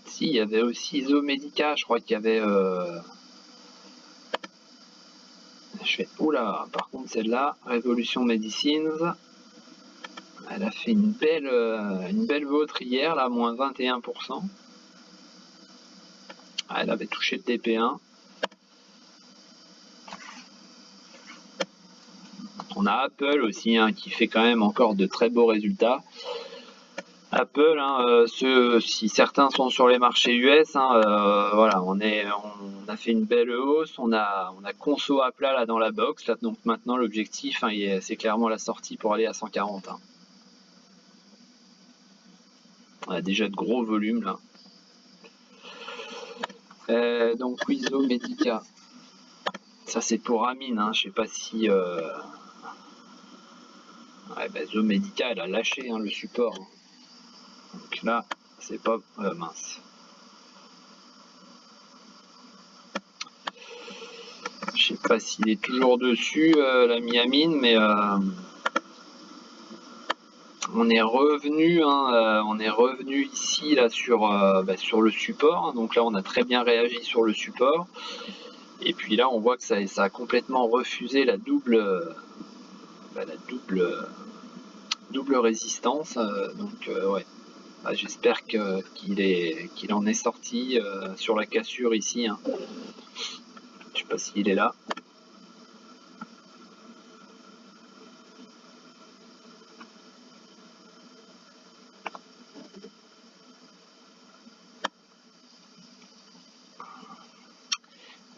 Speaker 1: Si, il y avait aussi Zomedica, je crois qu'il y avait... Je fais, oula, par contre celle-là, Revolution Medicines, elle a fait une belle vôtre hier, là, moins 21%. Elle avait touché le TP1. On a Apple aussi, hein, qui fait quand même encore de très beaux résultats. Apple, hein, si certains sont sur les marchés US, hein, voilà, on a fait une belle hausse, on a conso à plat là dans la box, là, donc maintenant l'objectif, hein, c'est clairement la sortie pour aller à 140. Hein. On a déjà de gros volumes là. Donc Wizo Medica, ça c'est pour Amine, hein, je sais pas si... Ouais, bah, Zomedica elle a lâché hein, le support. Donc là, c'est pas... mince. Je sais pas s'il est toujours dessus, l'ami Amine, mais on est revenu, hein, ici là sur le support. Hein. Donc là, on a très bien réagi sur le support. Et puis là, on voit que ça a complètement refusé la double résistance. Donc ouais, j'espère qu'il en est sorti sur la cassure ici. Hein. Je sais pas s'il est là.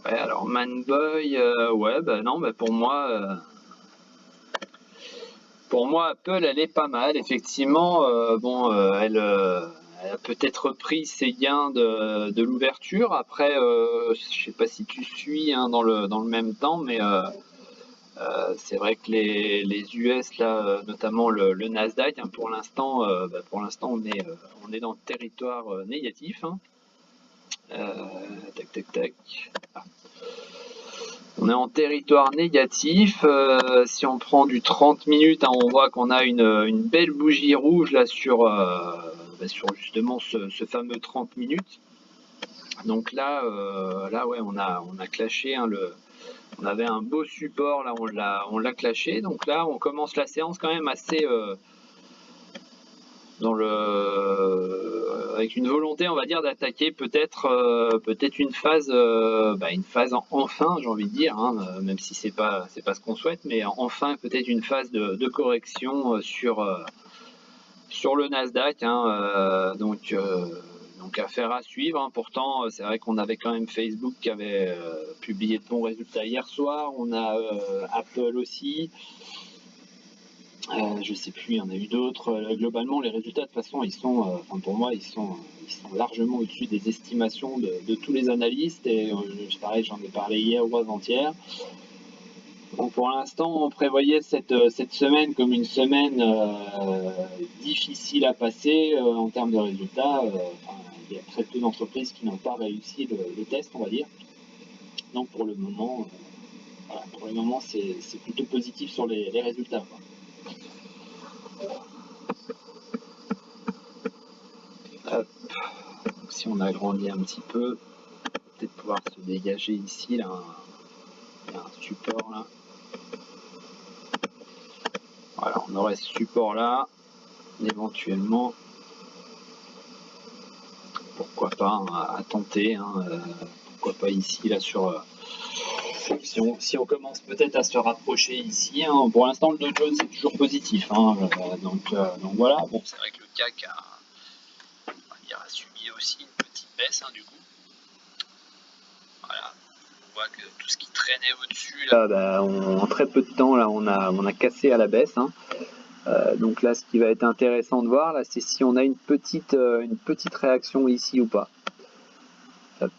Speaker 1: Ouais, alors Manboy, ouais, bah non, bah pour moi, Apple, elle est pas mal, effectivement. Elle a peut-être pris ses gains de l'ouverture. Après, je sais pas si tu suis hein, dans le même temps, mais c'est vrai que les US, là, notamment le Nasdaq, hein, pour l'instant, on est dans le territoire négatif. Hein. Tac, tac, tac. Ah. On est en territoire négatif. Si on prend du 30 minutes, hein, on voit qu'on a une belle bougie rouge là sur justement ce fameux 30 minutes. Donc là, ouais, on a clashé hein, on avait un beau support là, on l'a clashé. Donc là, on commence la séance quand même assez avec une volonté, on va dire, d'attaquer peut-être une phase enfin, j'ai envie de dire, hein, même si c'est pas ce qu'on souhaite, mais enfin peut-être une phase de correction sur le Nasdaq. Hein, donc affaire à suivre. Hein. Pourtant, c'est vrai qu'on avait quand même Facebook qui avait publié de bons résultats hier soir. On a Apple aussi. Je sais plus, il y en a eu d'autres. Globalement, les résultats, de toute façon, pour moi, ils sont largement au-dessus des estimations de tous les analystes. Et pareil, j'en ai parlé hier ou avant-hier. Donc pour l'instant, on prévoyait cette semaine comme une semaine difficile à passer en termes de résultats. Il y a très peu d'entreprises qui n'ont pas réussi le test, on va dire. Donc pour le moment, c'est plutôt positif sur les résultats. Quoi. Hop. Si on agrandit un petit peu, peut-être pouvoir se dégager ici, là, il y a un support là. Voilà, on aurait ce support là, éventuellement, pourquoi pas, hein, à tenter, hein, pourquoi pas ici, là, sur... si on commence peut-être à se rapprocher ici, hein, pour l'instant le Dow Jones c'est toujours positif, hein, donc voilà, bon c'est vrai que le CAC a subi aussi une petite baisse hein, du coup. Voilà, on voit que tout ce qui traînait au-dessus, là, en très peu de temps, là, on a cassé à la baisse. Hein. Donc là, ce qui va être intéressant de voir, là, c'est si on a une petite réaction ici ou pas. Hop.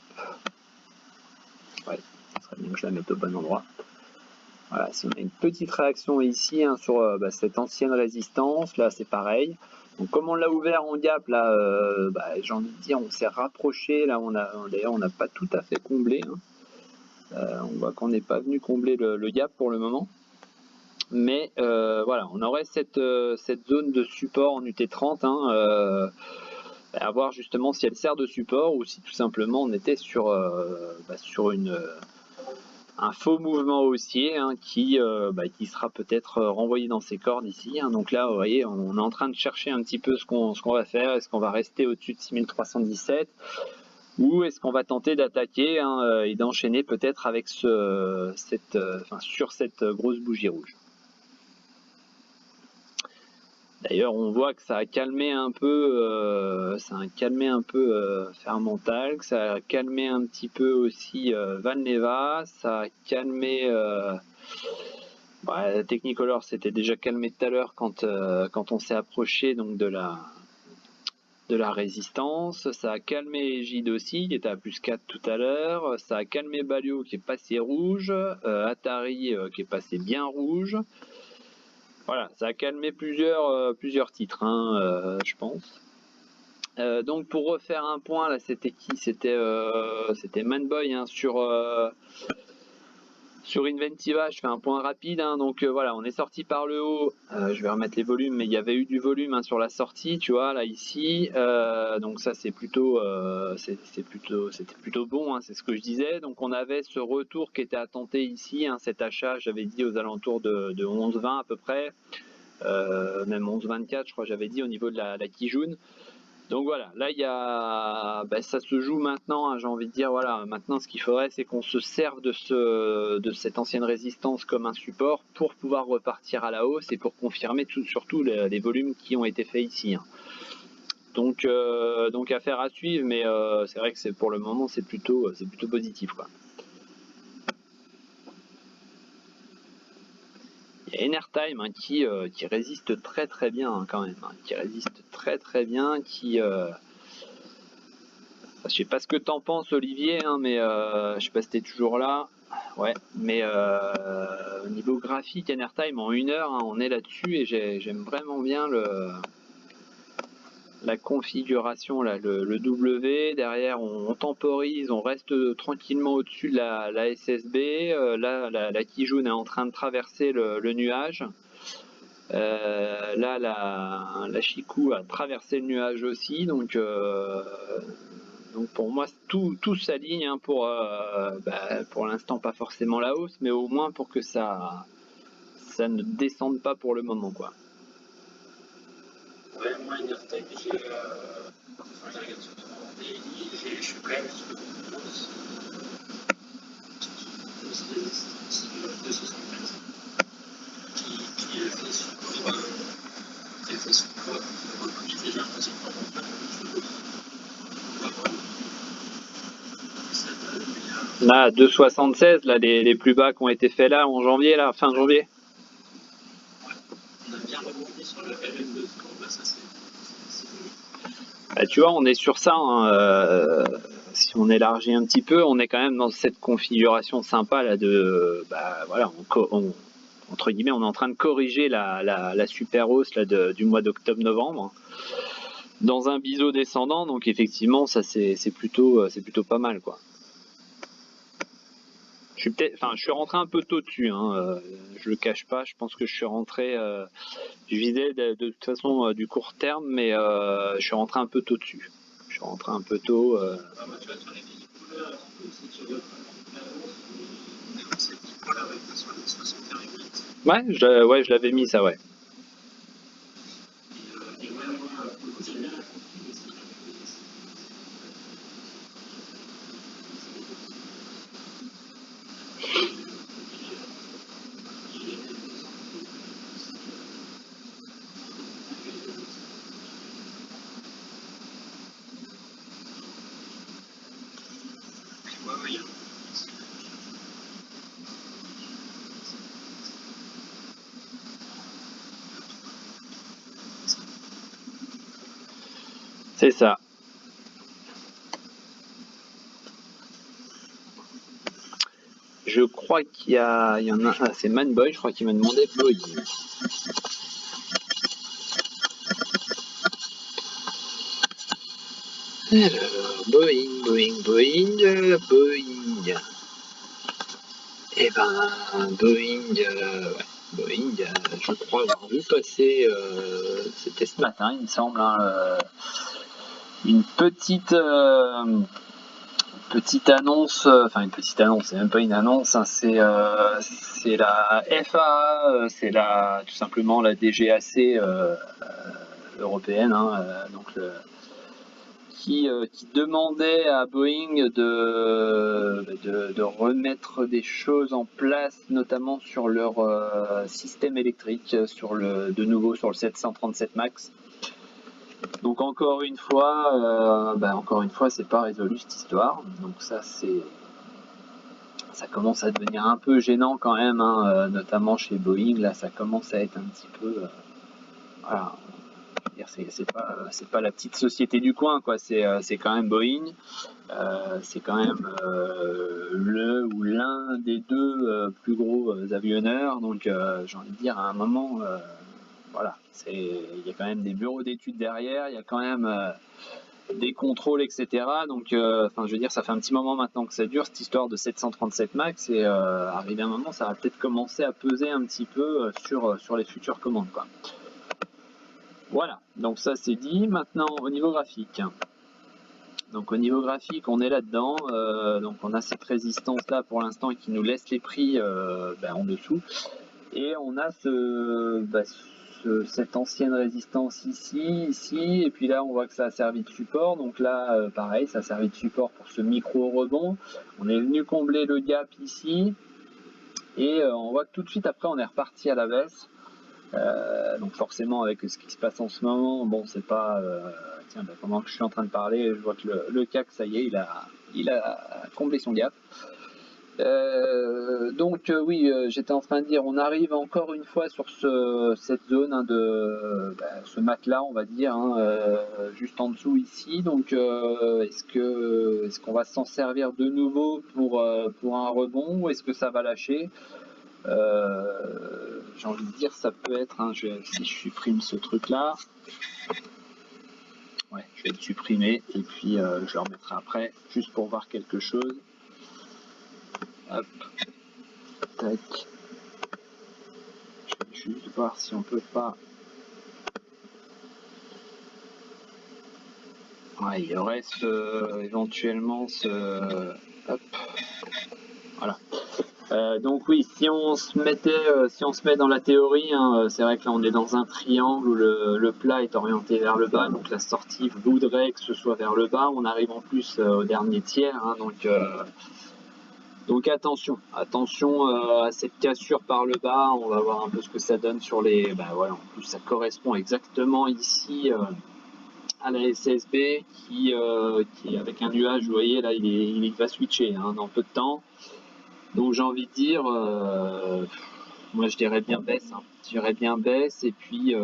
Speaker 1: Ouais, ça serait bien que je la mette au bon endroit. Voilà, si on a une petite réaction ici hein, sur cette ancienne résistance, là c'est pareil. Donc comme on l'a ouvert en gap, là, j'ai envie de dire, on s'est rapproché. Là, d'ailleurs, on n'a pas tout à fait comblé. Hein. On voit qu'on n'est pas venu combler le gap pour le moment. Mais voilà, on aurait cette zone de support en UT30, hein, à voir justement si elle sert de support ou si tout simplement on était sur un faux mouvement haussier, hein, qui sera peut-être renvoyé dans ses cordes ici, hein. Donc là, vous voyez, on est en train de chercher un petit peu ce qu'on va faire. Est-ce qu'on va rester au-dessus de 6317 ou est-ce qu'on va tenter d'attaquer, hein, et d'enchaîner peut-être avec sur cette grosse bougie rouge. D'ailleurs, on voit que ça a calmé un peu, Fermental, que ça a calmé un petit peu aussi Valneva, ça a calmé. Technicolor s'était déjà calmé tout à l'heure quand on s'est approché donc de la résistance. Ça a calmé Egide aussi, qui était à plus 4 tout à l'heure. Ça a calmé Balio qui est passé rouge, Atari qui est passé bien rouge. Voilà, ça a calmé plusieurs titres, hein, je pense. Donc pour refaire un point, là c'était qui? C'était Manboy, hein, sur Inventiva. Je fais un point rapide, hein. Donc voilà, on est sorti par le haut. Je vais remettre les volumes, mais il y avait eu du volume, hein, sur la sortie, tu vois, là ici. Donc ça c'est c'était plutôt bon, hein, c'est ce que je disais. Donc on avait ce retour qui était à tenter ici, hein, cet achat, j'avais dit aux alentours de 11,20 à peu près. Même 11,24 je crois j'avais dit au niveau de la Kijun. Donc voilà, là il y a, ça se joue maintenant, hein, j'ai envie de dire. Voilà, maintenant ce qu'il faudrait c'est qu'on se serve de cette ancienne résistance comme un support pour pouvoir repartir à la hausse et pour confirmer surtout les volumes qui ont été faits ici, hein. Donc affaire à suivre, mais c'est vrai que pour le moment c'est plutôt positif, quoi. Il y a Enertime, hein, qui résiste très très bien, hein, quand même, hein, qui résiste très très bien, je sais pas ce que t'en penses, Olivier, hein, mais je sais pas si t'es toujours là. Ouais, mais au niveau graphique, Enertime en 1 heure, hein, on est là-dessus et j'aime vraiment bien la configuration, là, le W. Derrière, on temporise, on reste tranquillement au-dessus de la SSB. Là, la Kijun est en train de traverser le nuage. Là, la Chikou a traversé le nuage aussi, donc pour moi tout s'aligne, hein, pour l'instant pas forcément la hausse, mais au moins pour que ça ne descende pas pour le moment, quoi.
Speaker 2: Ouais, moi, Enertime, je regarde sur mon daily, je suis quand même sur une hausse de résistance de 75 qui fait support, j'ai l'impression qu'on va faire quelque chose.
Speaker 1: Là, 2,76, là, les plus bas qui ont été faits là en janvier, là, fin janvier.
Speaker 2: On a bien rebondi sur le LM200, ça c'est
Speaker 1: tu vois, on est sur ça, hein, si on élargit un petit peu, on est quand même dans cette configuration sympa là de, voilà, entre guillemets, on est en train de corriger la super hausse là du mois d'octobre-novembre dans un biseau descendant. Donc effectivement, ça c'est plutôt pas mal, quoi. Je suis rentré un peu tôt dessus, hein, je le cache pas. Je pense que je suis rentré, je visais de toute façon du court terme, mais je suis rentré un peu tôt dessus. Je suis rentré un peu tôt. Ouais, je l'avais mis ça, ouais. C'est ça. Je crois qu'il y en a un, c'est Manboy, je crois qu'il m'a demandé Boeing. Alors, Boeing. Et ben Boeing, Boeing, je crois avoir vu passer, c'était ce matin, il me semble, hein, une petite annonce, enfin une petite annonce, c'est même pas une annonce, hein, c'est la FAA, c'est tout simplement la DGAC européenne, hein, donc qui demandait à Boeing de remettre des choses en place, notamment sur leur système électrique, de nouveau sur le 737 MAX. Donc encore une fois, c'est pas résolu cette histoire. Donc ça commence à devenir un peu gênant quand même, hein, notamment chez Boeing. Là, ça commence à être un petit peu, voilà. C'est pas la petite société du coin, quoi. C'est quand même Boeing. C'est quand même le ou l'un des deux plus gros avionneurs. Donc, j'ai envie de dire, à un moment, voilà, il y a quand même des bureaux d'études derrière, il y a quand même des contrôles, etc. Donc, je veux dire, ça fait un petit moment maintenant que ça dure, cette histoire de 737 MAX, et arrivé un moment, ça va peut-être commencer à peser un petit peu sur les futures commandes, quoi. Voilà, donc ça c'est dit. Maintenant, au niveau graphique. Donc au niveau graphique, on est là-dedans. Donc on a cette résistance-là pour l'instant qui nous laisse les prix en dessous. Et on a cette ancienne résistance ici, et puis là on voit que ça a servi de support. Donc là, pareil, ça a servi de support pour ce micro-rebond. On est venu combler le gap ici, et on voit que tout de suite après on est reparti à la baisse. Donc forcément avec ce qui se passe en ce moment, bon c'est pas... tiens, pendant que je suis en train de parler, je vois que le CAC, ça y est, il a comblé son gap. Oui, j'étais en train de dire, on arrive encore une fois sur cette zone, hein, ce matelas, on va dire, hein, juste en dessous ici. Donc est-ce qu'on va s'en servir de nouveau pour un rebond, ou est-ce que ça va lâcher? J'ai envie de dire, ça peut être, hein, si je supprime ce truc là, ouais, je vais le supprimer et puis je le remettrai après juste pour voir quelque chose. Hop, tac, je vais juste voir si on peut pas, ouais, il reste éventuellement hop, voilà. Donc oui, si on se met dans la théorie, hein, c'est vrai que là on est dans un triangle où le plat est orienté vers le bas, donc la sortie voudrait que ce soit vers le bas. On arrive en plus au dernier tiers, hein, donc attention à cette cassure par le bas. On va voir un peu ce que ça donne sur les... voilà, en plus ça correspond exactement ici à la SSB qui avec un nuage, vous voyez là, il va switcher, hein, dans peu de temps. Donc j'ai envie de dire, moi je dirais bien baisse, hein. Je dirais bien baisse, et puis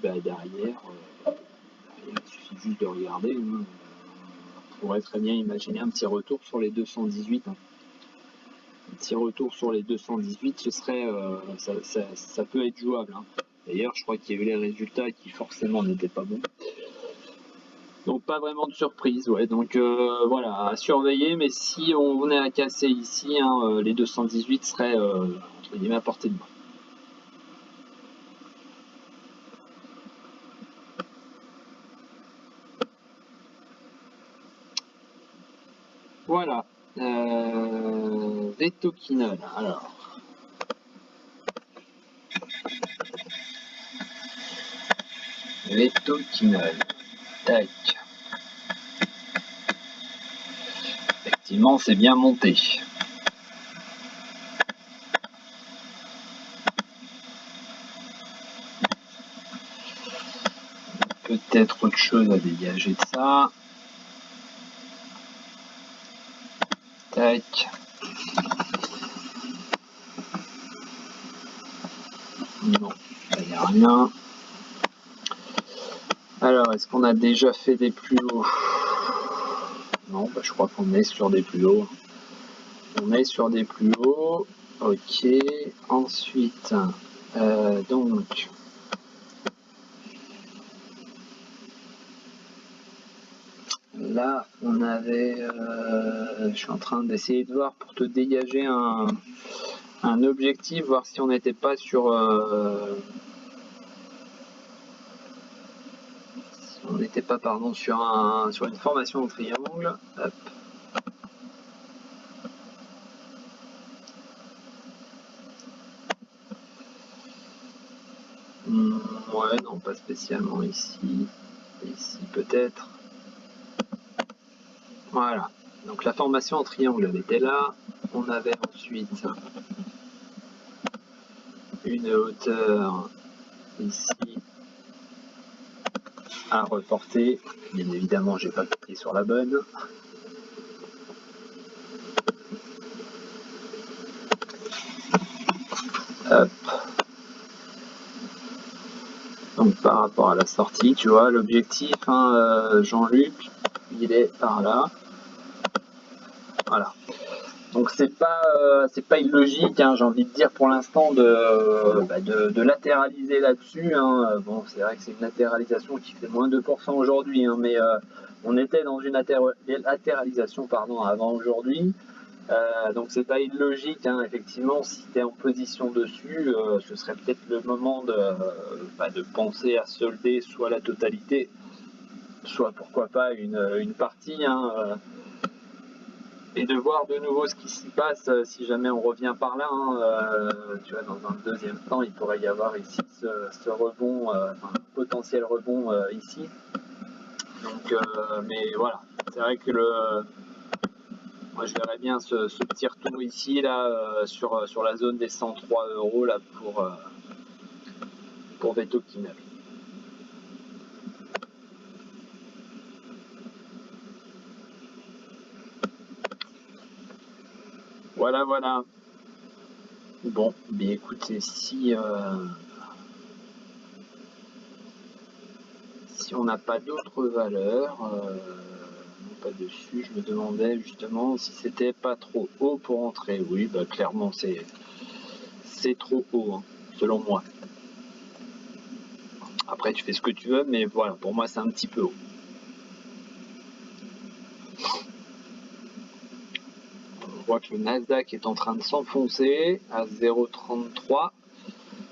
Speaker 1: derrière, il suffit juste de regarder, hein. On pourrait très bien imaginer un petit retour sur les 218, hein. Un petit retour sur les 218, ce serait, ça peut être jouable, hein. D'ailleurs, je crois qu'il y a eu les résultats qui forcément n'étaient pas bons. Donc pas vraiment de surprise, ouais. Donc voilà, à surveiller, mais si on venait à casser ici, hein, les 218 seraient entre guillemets à portée de main. Voilà. Vetoquinol, alors. Vetoquinol. Tac. Effectivement, c'est bien monté. Peut-être autre chose à dégager de ça. Tac. Non, il n'y a rien. Alors, est-ce qu'on a déjà fait des plus hauts? Non, je crois qu'on est sur des plus hauts. On est sur des plus hauts. Ok. Ensuite, donc... Là, on avait... je suis en train d'essayer de voir pour te dégager un objectif, voir si on n'était pas sur... si on n'était pas, pardon, sur une formation en triangle. Hop. Ouais, non, pas spécialement ici. Ici, peut-être. Voilà. Donc la formation en triangle, elle était là. On avait ensuite une hauteur ici à reporter. Bien évidemment, j'ai pas cliqué sur la bonne. Hop. Donc par rapport à la sortie, tu vois, l'objectif, hein, Jean-Luc, il est par là. Voilà. Donc c'est pas illogique, hein, j'ai envie de dire pour l'instant de latéraliser là-dessus. Hein. Bon, c'est vrai que c'est une latéralisation qui fait moins 2% aujourd'hui, hein, mais on était dans une latéralisation avant aujourd'hui. Donc c'est pas illogique, hein, effectivement, si tu es en position dessus, ce serait peut-être le moment de penser à solder soit la totalité, soit pourquoi pas une partie. Hein, et de voir de nouveau ce qui s'y passe si jamais on revient par là. Hein, tu vois, dans un deuxième temps, il pourrait y avoir ici ce rebond, potentiel rebond ici. Donc, mais voilà, c'est vrai que moi je verrais bien ce petit retour ici là sur la zone des 103 € là pour Veto Kinal. Voilà, voilà. Bon, bien écoutez, si on n'a pas d'autres valeurs, pas dessus, je me demandais justement si c'était pas trop haut pour entrer. Oui, bah clairement c'est trop haut, hein, selon moi. Après, tu fais ce que tu veux, mais voilà, pour moi, c'est un petit peu haut. On voit que le Nasdaq est en train de s'enfoncer à 0,33,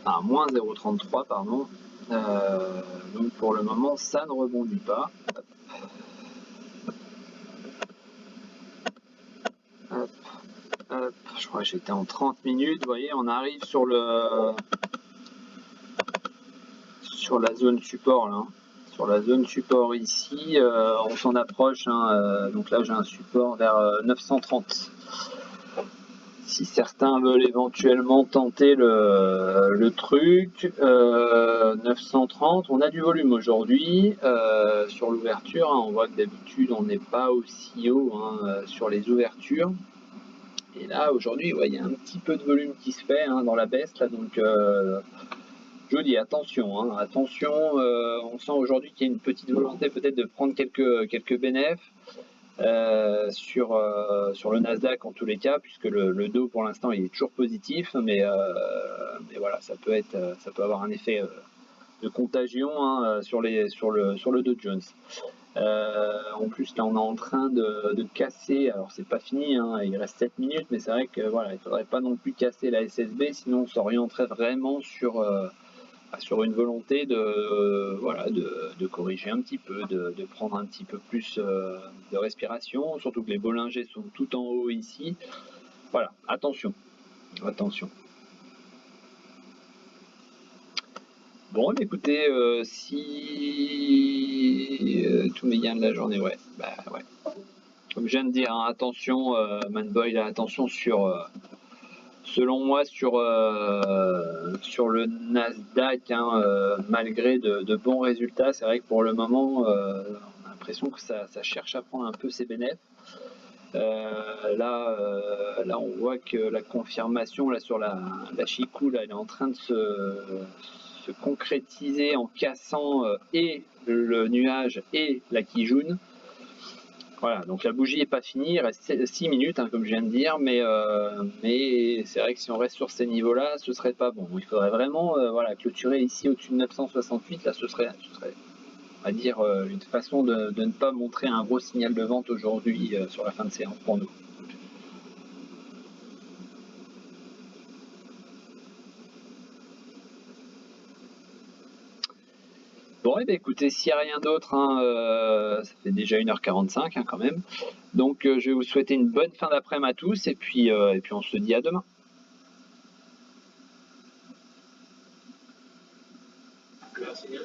Speaker 1: enfin moins 0,33, pardon. Donc pour le moment, ça ne rebondit pas. Hop, hop. Je crois que j'étais en 30 minutes. Vous voyez, on arrive sur la zone support là. Sur la zone support ici, on s'en approche. Hein, donc là, j'ai un support vers 930. Si certains veulent éventuellement tenter le truc, 930, on a du volume aujourd'hui sur l'ouverture. Hein, on voit que d'habitude, on n'est pas aussi haut sur les ouvertures. Et là, aujourd'hui, ouais, il y a un petit peu de volume qui se fait dans la baisse. Là, donc, je vous dis attention, hein, attention. On sent aujourd'hui qu'il y a une petite volonté peut-être de prendre quelques bénéfices. Sur le Nasdaq en tous les cas, puisque le Dow pour l'instant il est toujours positif, mais voilà, ça peut avoir un effet de contagion sur le Dow Jones. En plus là on est en train de casser, alors c'est pas fini, hein, il reste 7 minutes, mais c'est vrai que voilà, il faudrait pas non plus casser la SSB, sinon on s'orienterait vraiment sur une volonté de corriger un petit peu, de prendre un petit peu plus de respiration, surtout que les Bollingers sont tout en haut ici. Voilà, attention, attention. Bon, écoutez, si tous mes gains de la journée, ouais, bah ouais. Comme je viens de dire, hein, attention, Manboy, là, attention selon moi, sur le Nasdaq, malgré de bons résultats, c'est vrai que pour le moment, on a l'impression que ça cherche à prendre un peu ses bénéfices. Là, on voit que la confirmation là, sur la Chikou, là, elle est en train de se concrétiser en cassant et le nuage et la Kijun. Voilà, donc la bougie n'est pas finie, il reste 6 minutes, comme je viens de dire, mais c'est vrai que si on reste sur ces niveaux-là, ce serait pas bon. Il faudrait vraiment clôturer ici au-dessus de 968, là ce serait on va dire, une façon de ne pas montrer un gros signal de vente aujourd'hui sur la fin de séance pour nous. Bon, et bien écoutez, s'il n'y a rien d'autre, hein, ça fait déjà 1h45 hein, quand même. Donc je vais vous souhaiter une bonne fin d'après-midi à tous et puis on se dit à demain.
Speaker 2: Merci bien.